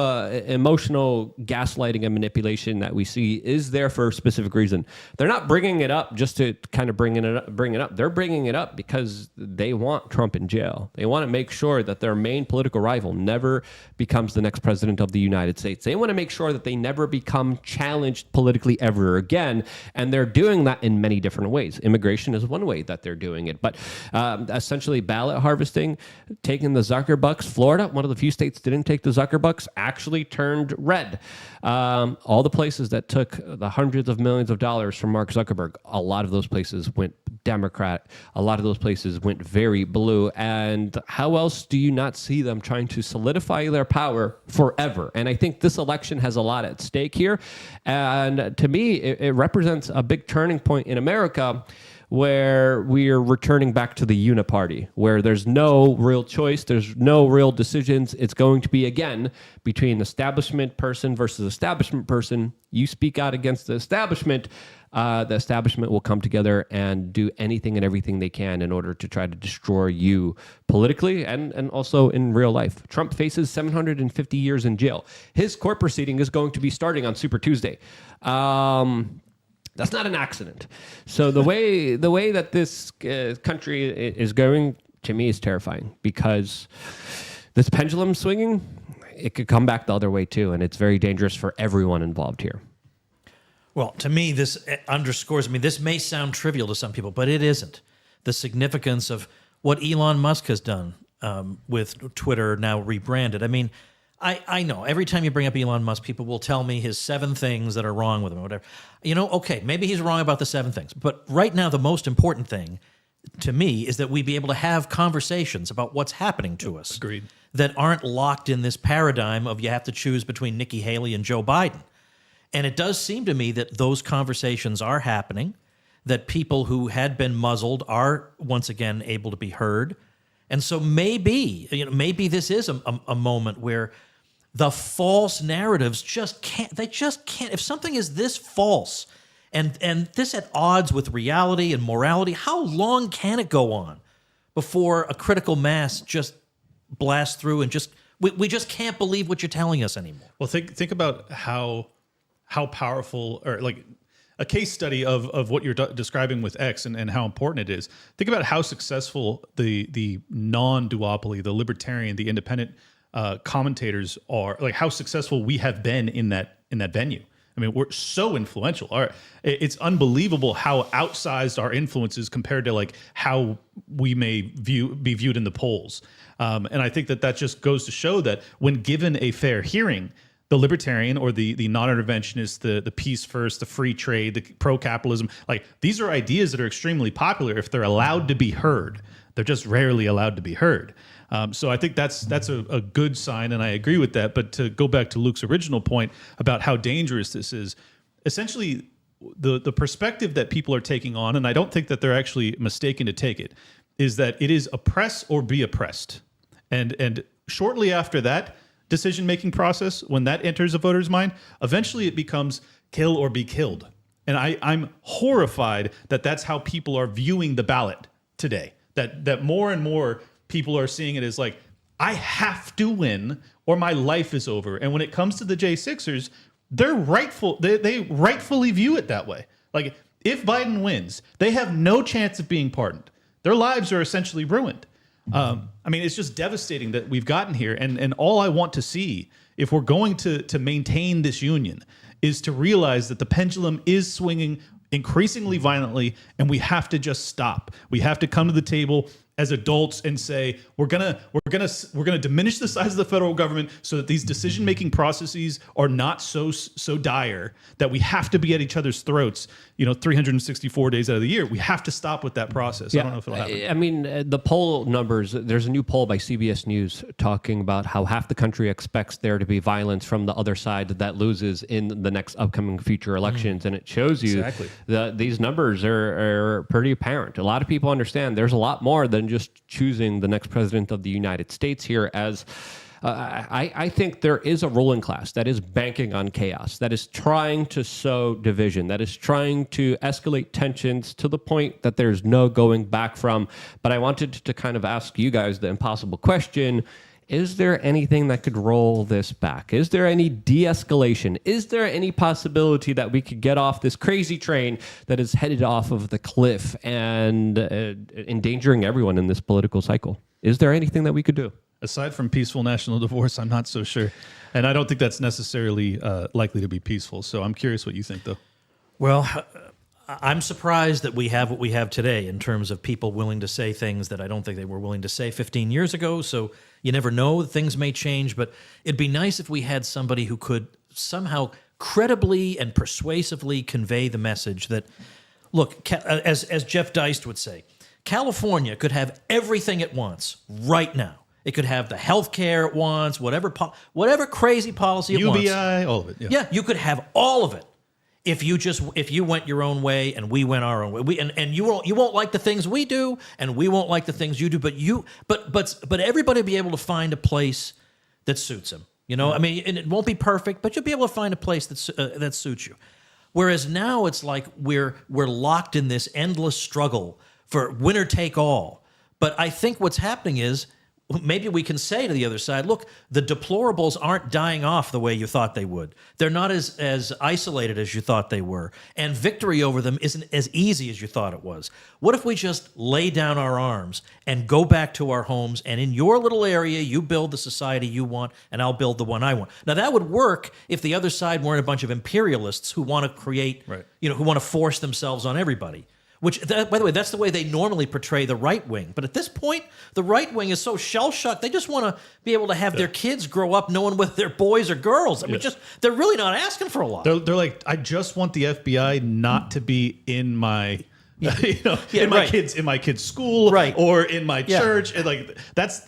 emotional gaslighting and manipulation that we see is there for a specific reason. They're not bringing it up just to kind of bring it up. They're bringing it up because they want Trump in jail. They want to make sure that their main political rival never becomes the next president of the United States. They want to make sure that they never become challenged politically ever again, and they're doing that in many different ways. Immigration is one way that they're doing it, but essentially ballot harvesting, taking the Zuckerbucks. Florida, one of the few states didn't take the Zuckerbucks, actually turned red. All the places that took the hundreds of millions of dollars from Mark Zuckerberg, a lot of those places went Democrat. A lot of those places went very blue. And how else do you not see them trying to solidify their power forever? And I think this election has a lot at stake here. And to me, it represents a big turning point in America, where we're returning back to the uniparty, where there's no real choice, there's no real decisions. It's going to be, again, between establishment person versus establishment person. You speak out against the establishment will come together and do anything and everything they can in order to try to destroy you politically and also in real life. Trump faces 750 years in jail. His court proceeding is going to be starting on Super Tuesday. That's not an accident. So the way that this country is going, to me, is terrifying, because this pendulum swinging, it could come back the other way too, and it's very dangerous for everyone involved here. Well, to me, this underscores, this may sound trivial to some people, but it isn't. The significance of what Elon Musk has done with Twitter now rebranded. I know every time you bring up Elon Musk, people will tell me his 7 things that are wrong with him or whatever. Okay, maybe he's wrong about the 7 things. But right now, the most important thing to me is that we be able to have conversations about what's happening to us. Agreed. That aren't locked in this paradigm of you have to choose between Nikki Haley and Joe Biden. And it does seem to me that those conversations are happening, that people who had been muzzled are once again able to be heard. And so maybe this is a moment where the false narratives just can't. If something is this false and this at odds with reality and morality, how long can it go on before a critical mass just blasts through and we just can't believe what you're telling us anymore? Well, think about how powerful, or like a case study of what you're describing with X and how important it is. Think about how successful the non-duopoly, the libertarian, the independent commentators are, like how successful we have been in that venue. We're so influential. It's unbelievable how outsized our influence is compared to like how we may be viewed in the polls. And I think that just goes to show that when given a fair hearing, the libertarian or the non-interventionist, the peace first, the free trade, the pro-capitalism, like these are ideas that are extremely popular if they're allowed to be heard. They're just rarely allowed to be heard. So I think that's a good sign, and I agree with that. But to go back to Luke's original point about how dangerous this is, essentially the perspective that people are taking on, and I don't think that they're actually mistaken to take it, is that it is oppress or be oppressed. And shortly after that decision-making process, when that enters a voter's mind, eventually it becomes kill or be killed. And I'm horrified that that's how people are viewing the ballot today. That more and more people are seeing it as like, I have to win or my life is over. And when it comes to the J6ers, they rightfully view it that way. Like, if Biden wins, they have no chance of being pardoned. Their lives are essentially ruined. It's just devastating that we've gotten here. And all I want to see, if we're going to maintain this union, is to realize that the pendulum is swinging increasingly violently, and we have to just stop. We have to come to the table as adults and say we're gonna diminish the size of the federal government so that these decision-making processes are not so dire that we have to be at each other's throats, 364 days out of the year. We have to stop with that process. I don't know if it'll happen. I mean, the poll numbers, there's a new poll by CBS News talking about how half the country expects there to be violence from the other side that loses in the next upcoming future elections. And it shows you that these numbers are pretty apparent. A lot of people understand there's a lot more than just choosing the next president of the United States here. As I think there is a ruling class that is banking on chaos, that is trying to sow division, that is trying to escalate tensions to the point that there's no going back from. But I wanted to kind of ask you guys the impossible question. Is there anything that could roll this back? Is there any de-escalation? Is there any possibility that we could get off this crazy train that is headed off of the cliff and endangering everyone in this political cycle? Is there anything that we could do? Aside from peaceful national divorce, I'm not so sure. And I don't think that's necessarily likely to be peaceful. So I'm curious what you think, though. Well, I'm surprised that we have what we have today in terms of people willing to say things that I don't think they were willing to say 15 years ago. So you never know, things may change, but it'd be nice if we had somebody who could somehow credibly and persuasively convey the message that, look, as Jeff Deist would say, California could have everything it wants right now. It could have the health care it wants, whatever crazy policy it wants. UBI, all of it. Yeah, you could have all of it. If you went your own way and we went our own way, and you won't like the things we do, and we won't like the things you do, but everybody will be able to find a place that suits them. I mean, and it won't be perfect, but you'll be able to find a place that suits you. Whereas now it's like we're locked in this endless struggle for winner take all. But I think what's happening is, maybe we can say to the other side, look, the deplorables aren't dying off the way you thought they would. They're not as isolated as you thought they were. And victory over them isn't as easy as you thought it was. What if we just lay down our arms and go back to our homes, and in your little area, you build the society you want, and I'll build the one I want. Now, that would work if the other side weren't a bunch of imperialists who want to create, who want to force themselves on everybody. Which, by the way, that's the way they normally portray the right wing. But at this point, the right wing is so shell-shocked, they just want to be able to have their kids grow up knowing whether they're boys or girls. I mean, they're really not asking for a lot. They're like, I just want the FBI not to be in my... in my kid's school, or in my church, and like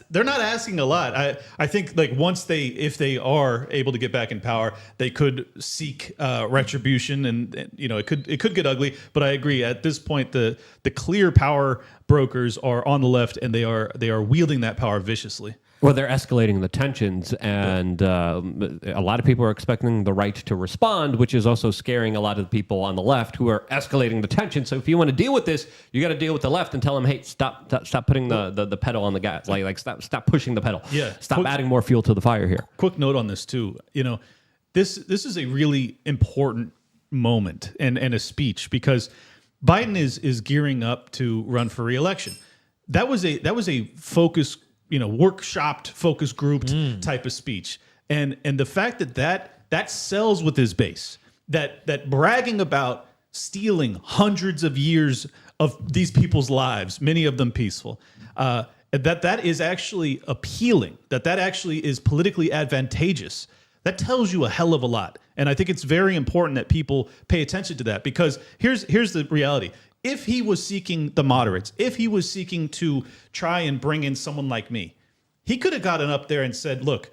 they're not asking a lot. I think like if they are able to get back in power, they could seek retribution, and it could get ugly. But I agree, at this point, the clear power brokers are on the left, and they are wielding that power viciously. Well, they're escalating the tensions, and a lot of people are expecting the right to respond, which is also scaring a lot of the people on the left who are escalating the tension. So if you want to deal with this, you got to deal with the left and tell them, hey, stop putting the pedal on the gas, like stop pushing the pedal. Stop adding more fuel to the fire here. Quick note on this too. This is a really important moment and a speech, because Biden is gearing up to run for re-election. That was a focus, workshopped, focus grouped type of speech. And the fact that sells with his base, that bragging about stealing hundreds of years of these people's lives, many of them peaceful, that is actually appealing, that actually is politically advantageous. That tells you a hell of a lot. And I think it's very important that people pay attention to that, because here's the reality. If he was seeking the moderates, if he was seeking to try and bring in someone like me, he could have gotten up there and said, look,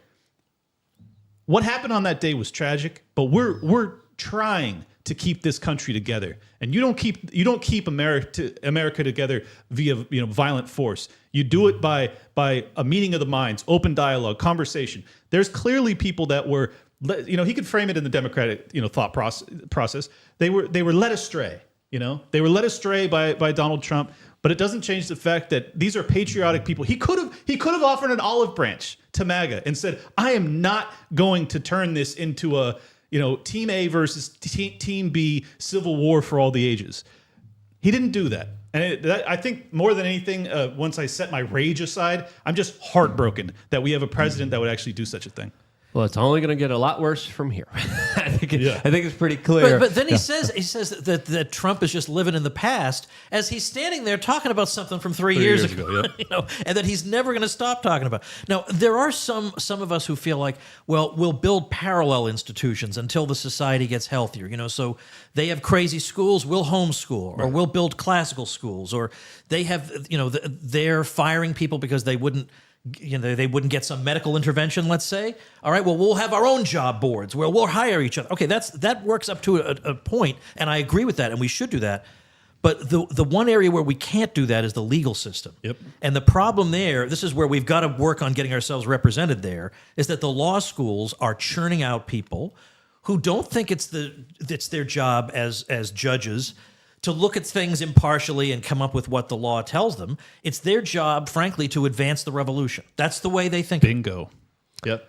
what happened on that day was tragic, but we're trying to keep this country together. And you don't keep America together via violent force. You do it by a meeting of the minds, open dialogue, conversation. There's clearly people that were, he could frame it in the Democratic thought process. They were led astray. They were led astray by Donald Trump, but it doesn't change the fact that these are patriotic people. He could have offered an olive branch to MAGA and said, I am not going to turn this into a Team A versus Team B civil war for all the ages. He didn't do that. And I think more than anything, once I set my rage aside, I'm just heartbroken that we have a president that would actually do such a thing. Well, it's only going to get a lot worse from here. I think it's pretty clear. But then he says that Trump is just living in the past as he's standing there talking about something from 3 years ago, and that he's never going to stop talking about. Now, there are some of us who feel like, well, we'll build parallel institutions until the society gets healthier. So they have crazy schools, we'll homeschool, or we'll build classical schools, or they have, they're firing people because they wouldn't get some medical intervention, let's say. All right, well, we'll have our own job boards where we'll hire each other. Okay, that works up to a point, and I agree with that, and we should do that. But the one area where we can't do that is the legal system. Yep. And the problem there, this is where we've got to work on getting ourselves represented there, is that the law schools are churning out people who don't think it's their job as judges to look at things impartially and come up with what the law tells them. It's their job, frankly, to advance the revolution. That's the way they think. Bingo. Yep.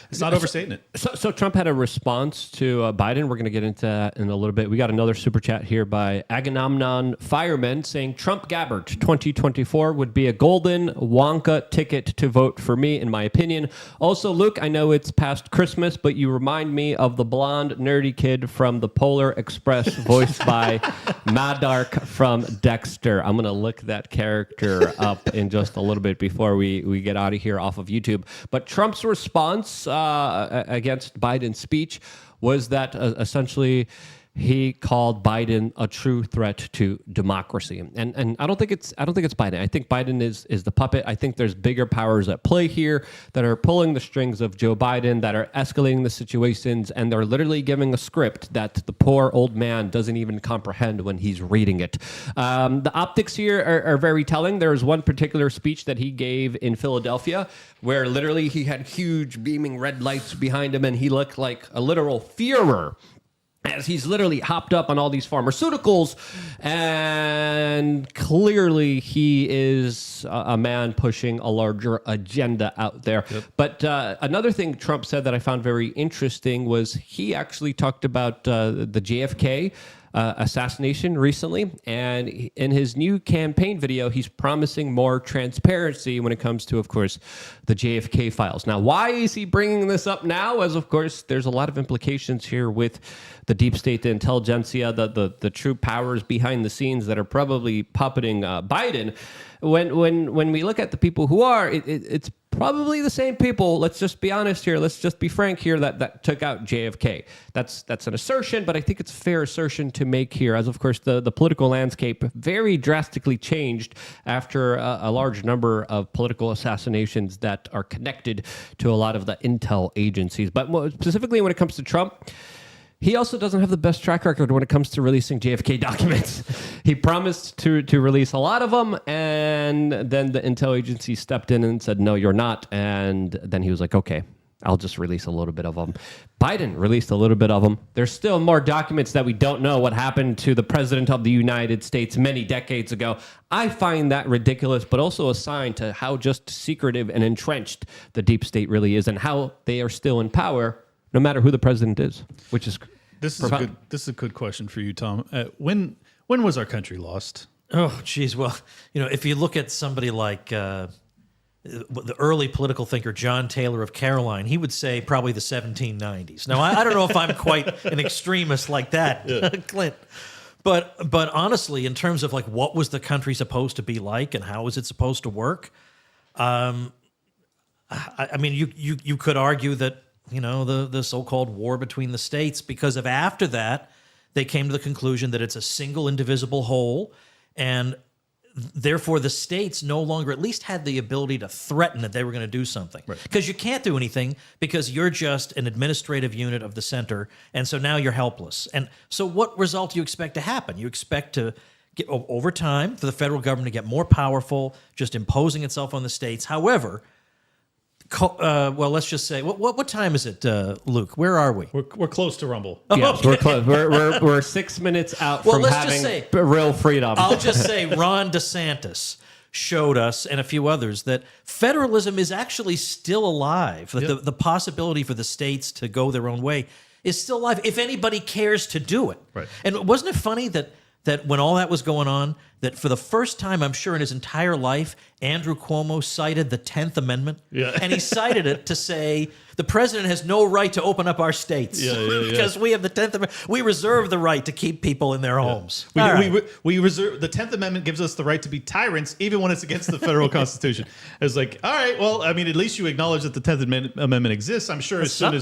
It's not overstating it. So Trump had a response to Biden. We're going to get into that in a little bit. We got another super chat here by Agamemnon Fireman saying Trump Gabbert 2024 would be a golden Wonka ticket to vote for me, in my opinion. Also, Luke, I know it's past Christmas, but you remind me of the blonde, nerdy kid from the Polar Express voiced by Madark from Dexter. I'm going to look that character up in just a little bit before we get out of here off of YouTube. But Trump's response against Biden's speech was that essentially he called Biden a true threat to democracy, and I don't think it's Biden. I think Biden is the puppet. I think there's bigger powers at play here that are pulling the strings of Joe Biden, that are escalating the situations, and they're literally giving a script that the poor old man doesn't even comprehend when he's reading it. The optics here are very telling. There was one particular speech that he gave in Philadelphia where literally he had huge beaming red lights behind him, and he looked like a literal Führer, as he's literally hopped up on all these pharmaceuticals, and clearly he is a man pushing a larger agenda out there. Yep. But another thing Trump said that I found very interesting was he actually talked about the JFK assassination recently, and in his new campaign video, he's promising more transparency when it comes to, of course, the JFK files. Now, why is he bringing this up now? As, of course, there's a lot of implications here with the deep state, the intelligentsia, the true powers behind the scenes that are probably puppeting Biden. When we look at the people who are, it's probably the same people. Let's just be honest here. Let's just be frank here. That took out JFK. That's an assertion, but I think it's a fair assertion to make here, as of course the political landscape very drastically changed after a large number of political assassinations that are connected to a lot of the intel agencies. But specifically when it comes to Trump, he also doesn't have the best track record when it comes to releasing JFK documents. He promised to release a lot of them, and then the intel agency stepped in and said, no, you're not. And then he was like, okay, I'll just release a little bit of them. Biden released a little bit of them. There's still more documents that we don't know what happened to the president of the United States many decades ago. I find that ridiculous, but also a sign to how just secretive and entrenched the deep state really is, and how they are still in power no matter who the president is, which is this is a good question for you, Tom. When was our country lost? Oh, geez. Well, if you look at somebody like the early political thinker John Taylor of Caroline, he would say probably the 1790s. Now, I don't know if I'm quite an extremist like that, Clint. But honestly, in terms of like what was the country supposed to be like and how was it supposed to work, I mean, you could argue that the so-called war between the states, because of after that, they came to the conclusion that it's a single indivisible whole, and therefore the states no longer at least had the ability to threaten that they were going to do something. Because you can't do anything because you're just an administrative unit of the center, and so now you're helpless. And so what result do you expect to happen? You expect to get, over time, for the federal government to get more powerful, just imposing itself on the states. However, well, let's just say, what time is it, Luke? Where are we? We're close to Rumble. Yes, we're close. We're 6 minutes out from having real freedom. I'll just say Ron DeSantis showed us, and a few others, that federalism is actually still alive. That the possibility for the states to go their own way is still alive, if anybody cares to do it. Right. And wasn't it funny that when all that was going on, that for the first time, I'm sure in his entire life, Andrew Cuomo cited the 10th Amendment. Yeah. And he cited it to say the president has no right to open up our states. Because we have the 10th Amendment. We reserve the right to keep people in their homes. We reserve the 10th Amendment gives us the right to be tyrants, even when it's against the federal Constitution. It's like, all right, well, I mean, at least you acknowledge that the 10th Amendment exists. I'm sure as soon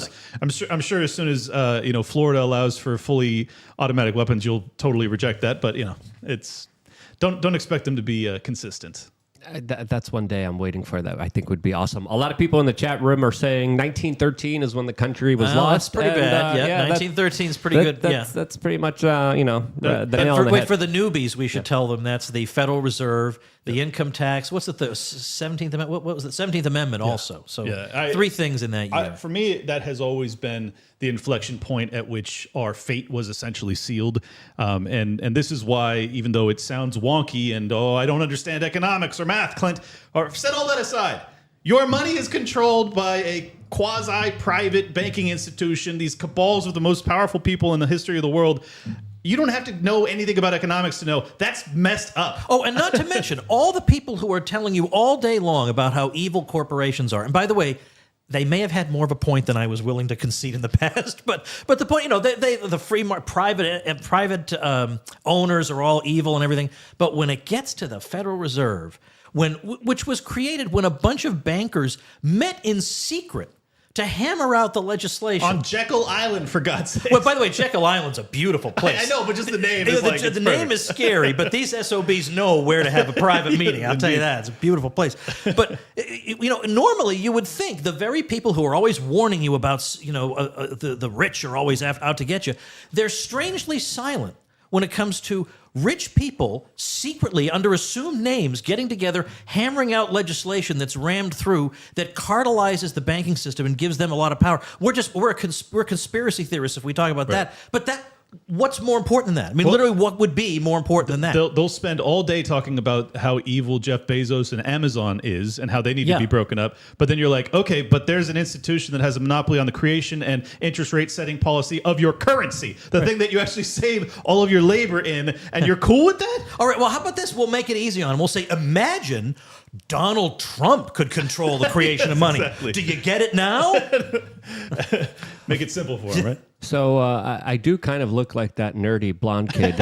as Florida allows for fully automatic weapons, you'll totally reject that. But it's don't expect them to be consistent. That's one day I'm waiting for that. I think would be awesome. A lot of people in the chat room are saying 1913 is when the country was lost. That's pretty bad. 1913 is pretty good. That's pretty much the nail on the head. For the newbies, we should tell them that's the Federal Reserve, the income tax. What's it? The 17th Amendment. What was it? 17th Amendment also. So three things in that year. For me, that has always been the inflection point at which our fate was essentially sealed. And this is why, even though it sounds wonky and, I don't understand economics or math, Clint, or set all that aside, your money is controlled by a quasi-private banking institution, these cabals of the most powerful people in the history of the world. You don't have to know anything about economics to know that's messed up. Oh, and not to mention all the people who are telling you all day long about how evil corporations are. And by the way, they may have had more of a point than I was willing to concede in the past, but the point, the free market, private owners are all evil and everything. But when it gets to the Federal Reserve, which was created when a bunch of bankers met in secret to hammer out the legislation. On Jekyll Island, for God's sake. Well, by the way, Jekyll Island's a beautiful place. I know, but just the name is the name is scary, but these SOBs know where to have a private meeting. I'll tell you that. It's a beautiful place. But, normally you would think the very people who are always warning you about, the rich are always out to get you, they're strangely silent when it comes to rich people secretly under assumed names getting together, hammering out legislation that's rammed through that cartelizes the banking system and gives them a lot of power. We're conspiracy theorists if we talk about that. But what's more important than that? I mean, literally, what would be more important than that? They'll spend all day talking about how evil Jeff Bezos and Amazon is and how they need to be broken up. But then you're like, okay, but there's an institution that has a monopoly on the creation and interest rate setting policy of your currency, the thing that you actually save all of your labor in, and you're cool with that? All right, well, how about this? We'll make it easy on them. We'll say, imagine Donald Trump could control the creation of money. Exactly. Do you get it now? Make it simple for him, right? So I do kind of look like that nerdy blonde kid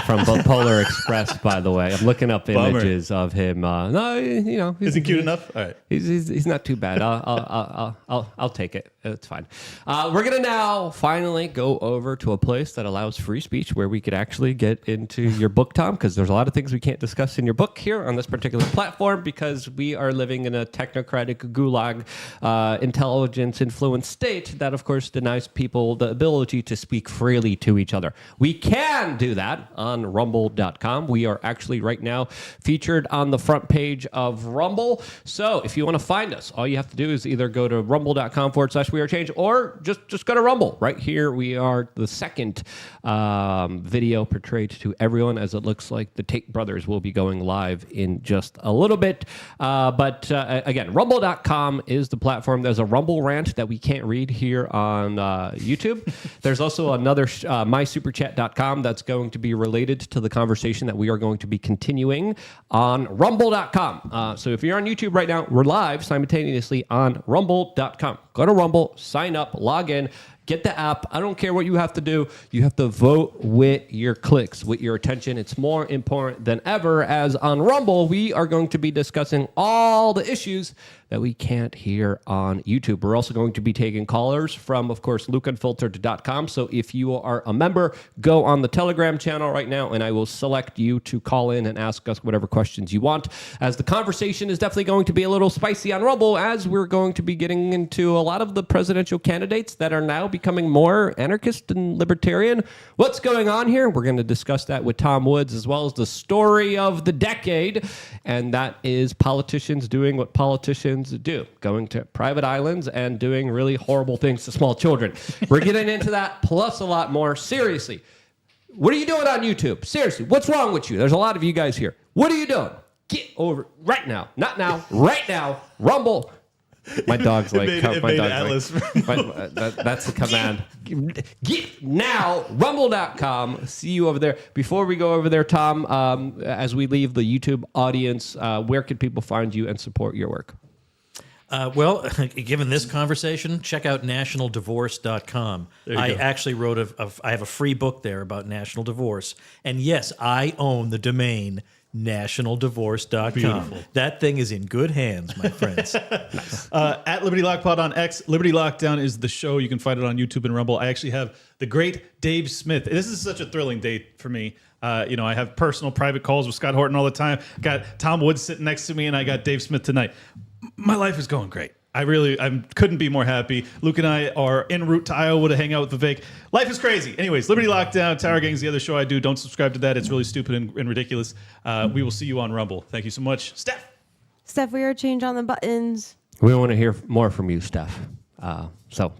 from Polar Express, by the way. I'm looking up images of him. Is he cute enough? All right, he's not too bad. I'll take it. It's fine. We're gonna now finally go over to a place that allows free speech, where we could actually get into your book, Tom, because there's a lot of things we can't discuss in your book here on this particular platform because we are living in a technocratic gulag, intelligence-influenced state that, of course, denies people the ability to speak freely to each other. We can do that on rumble.com. We are actually right now featured on the front page of Rumble. So if you want to find us, all you have to do is either go to rumble.com/wearechange or just go to Rumble. Right here, we are the second video portrayed to everyone, as it looks like the Tate brothers will be going live in just a little bit. But again, rumble.com is the platform. There's a Rumble rant that we can't read here on YouTube. There's also another mysuperchat.com that's going to be related to the conversation that we are going to be continuing on rumble.com. So if you're on YouTube right now, we're live simultaneously on rumble.com. Go to Rumble, sign up, log in. Get the app. I don't care what you have to do. You have to vote with your clicks, with your attention. It's more important than ever, as on Rumble, we are going to be discussing all the issues that we can't hear on YouTube. We're also going to be taking callers from, of course, lukeunfiltered.com. So if you are a member, go on the Telegram channel right now, and I will select you to call in and ask us whatever questions you want, as the conversation is definitely going to be a little spicy on Rumble, as we're going to be getting into a lot of the presidential candidates that are now becoming more anarchist and libertarian. What's going on here? We're going to discuss that with Tom Woods, as well as the story of the decade, and that is politicians doing what politicians do, going to private islands and doing really horrible things to small children. We're getting into that, plus a lot more. Seriously, what are you doing on YouTube? Seriously, what's wrong with you? There's a lot of you guys here. What are you doing? Get over right now. Not now. Right now. Rumble. My dog's like, It made my dog's Atlas. that's the command. Get now, rumble.com. See you over there. Before we go over there, Tom, as we leave the YouTube audience, where can people find you and support your work? Well, given this conversation, check out nationaldivorce.com. I actually wrote I have a free book there about national divorce. And yes, I own the domain nationaldivorce.com. Beautiful. That thing is in good hands, my friends. Nice. At Liberty Lock Pod on X. Liberty Lockdown is the show. You can find it on YouTube and Rumble. I actually have the great Dave Smith. This is such a thrilling date for me. I have personal private calls with Scott Horton all the time. Got Tom Woods sitting next to me, and I got Dave Smith tonight. My life is going great. I couldn't be more happy. Luke and I are en route to Iowa to hang out with Vivek. Life is crazy. Anyways, Liberty Lockdown, Tower Gang's the other show I do. Don't subscribe to that. It's really stupid and ridiculous. We will see you on Rumble. Thank you so much. Steph, we are change on the buttons. We want to hear more from you, Steph. So